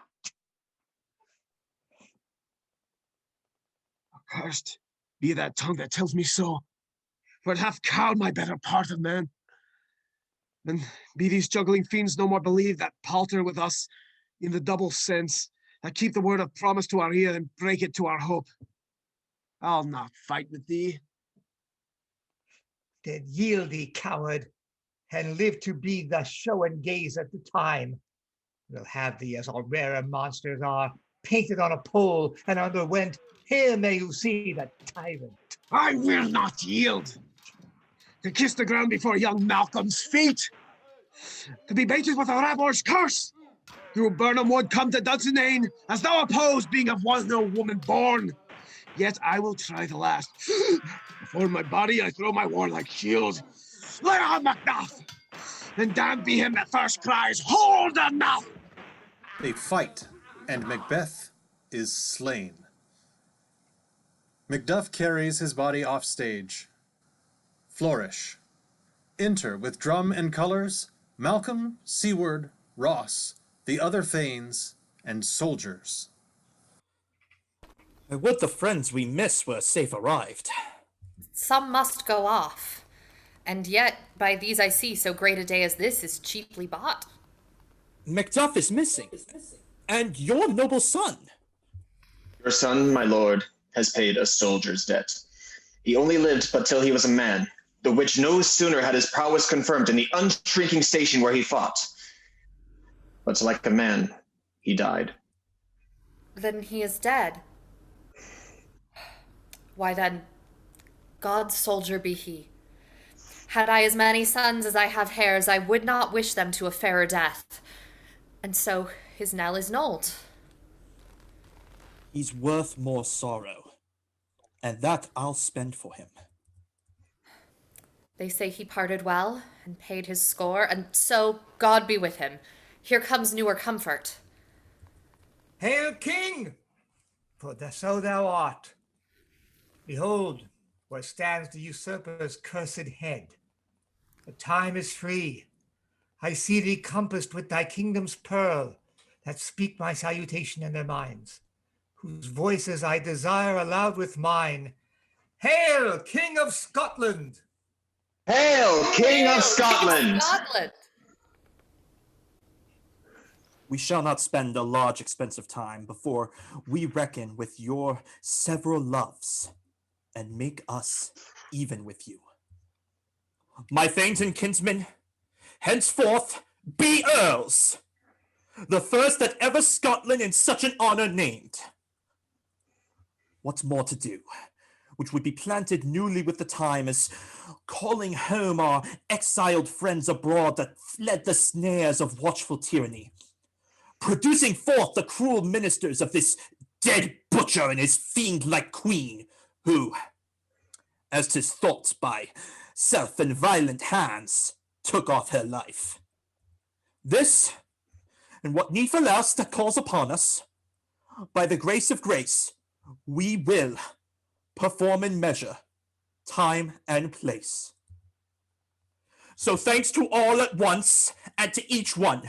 Accursed be that tongue that tells me so, for it hath cowed my better part of man. And be these juggling fiends no more believe that palter with us in the double sense, that keep the word of promise to our ear and break it to our hope. I'll not fight with thee. Then yield thee, coward, and live to be the show and gaze at the time. We'll have thee, as all rarer monsters are, painted on a pole and underwent. Here may you see the tyrant. I will not yield. To kiss the ground before young Malcolm's feet. To be baited with a rabbler's curse. Through Burnham would come to Dunsinane, as thou opposed, being of one no woman born. Yet I will try the last. Before my body I throw my warlike shield. Let on Macduff! And damned be him that first cries, hold enough! They fight, and Macbeth is slain. Macduff carries his body off stage. Flourish. Enter with drum and colours Malcom, Siward, Ross, the other thanes, and soldiers. I would the friends we miss were safe arrived. Some must go off, and yet by these I see so great a day as this is cheaply bought. Macduff is missing, and your noble son. Your son, my lord, has paid a soldier's debt. He only lived but till he was a man, the which no sooner had his prowess confirmed in the unshrinking station where he fought, but like a man, he died. Then he is dead. Why then, God's soldier be he. Had I as many sons as I have hairs, I would not wish them to a fairer death. And so his knell is knolled. He's worth more sorrow, and that I'll spend for him. They say he parted well and paid his score, and so God be with him. Here comes newer comfort. Hail, King! For so thou art. Behold, where stands the usurper's cursed head. The time is free. I see thee compassed with thy kingdom's pearl, that speak my salutation in their minds, whose voices I desire aloud with mine. Hail, King of Scotland! Hail, King of Scotland! We shall not spend a large expense of time before we reckon with your several loves and make us even with you. My thanes and kinsmen, henceforth be earls, the first that ever Scotland in such an honor named. What's more to do, which would be planted newly with the time, as calling home our exiled friends abroad that fled the snares of watchful tyranny, producing forth the cruel ministers of this dead butcher and his fiend-like queen, who, as 'tis thought by self and violent hands, took off her life. This, and what needful else that calls upon us, by the grace of grace, we will perform in measure, time and place. So thanks to all at once, and to each one,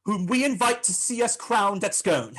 whom we invite to see us crowned at Scone.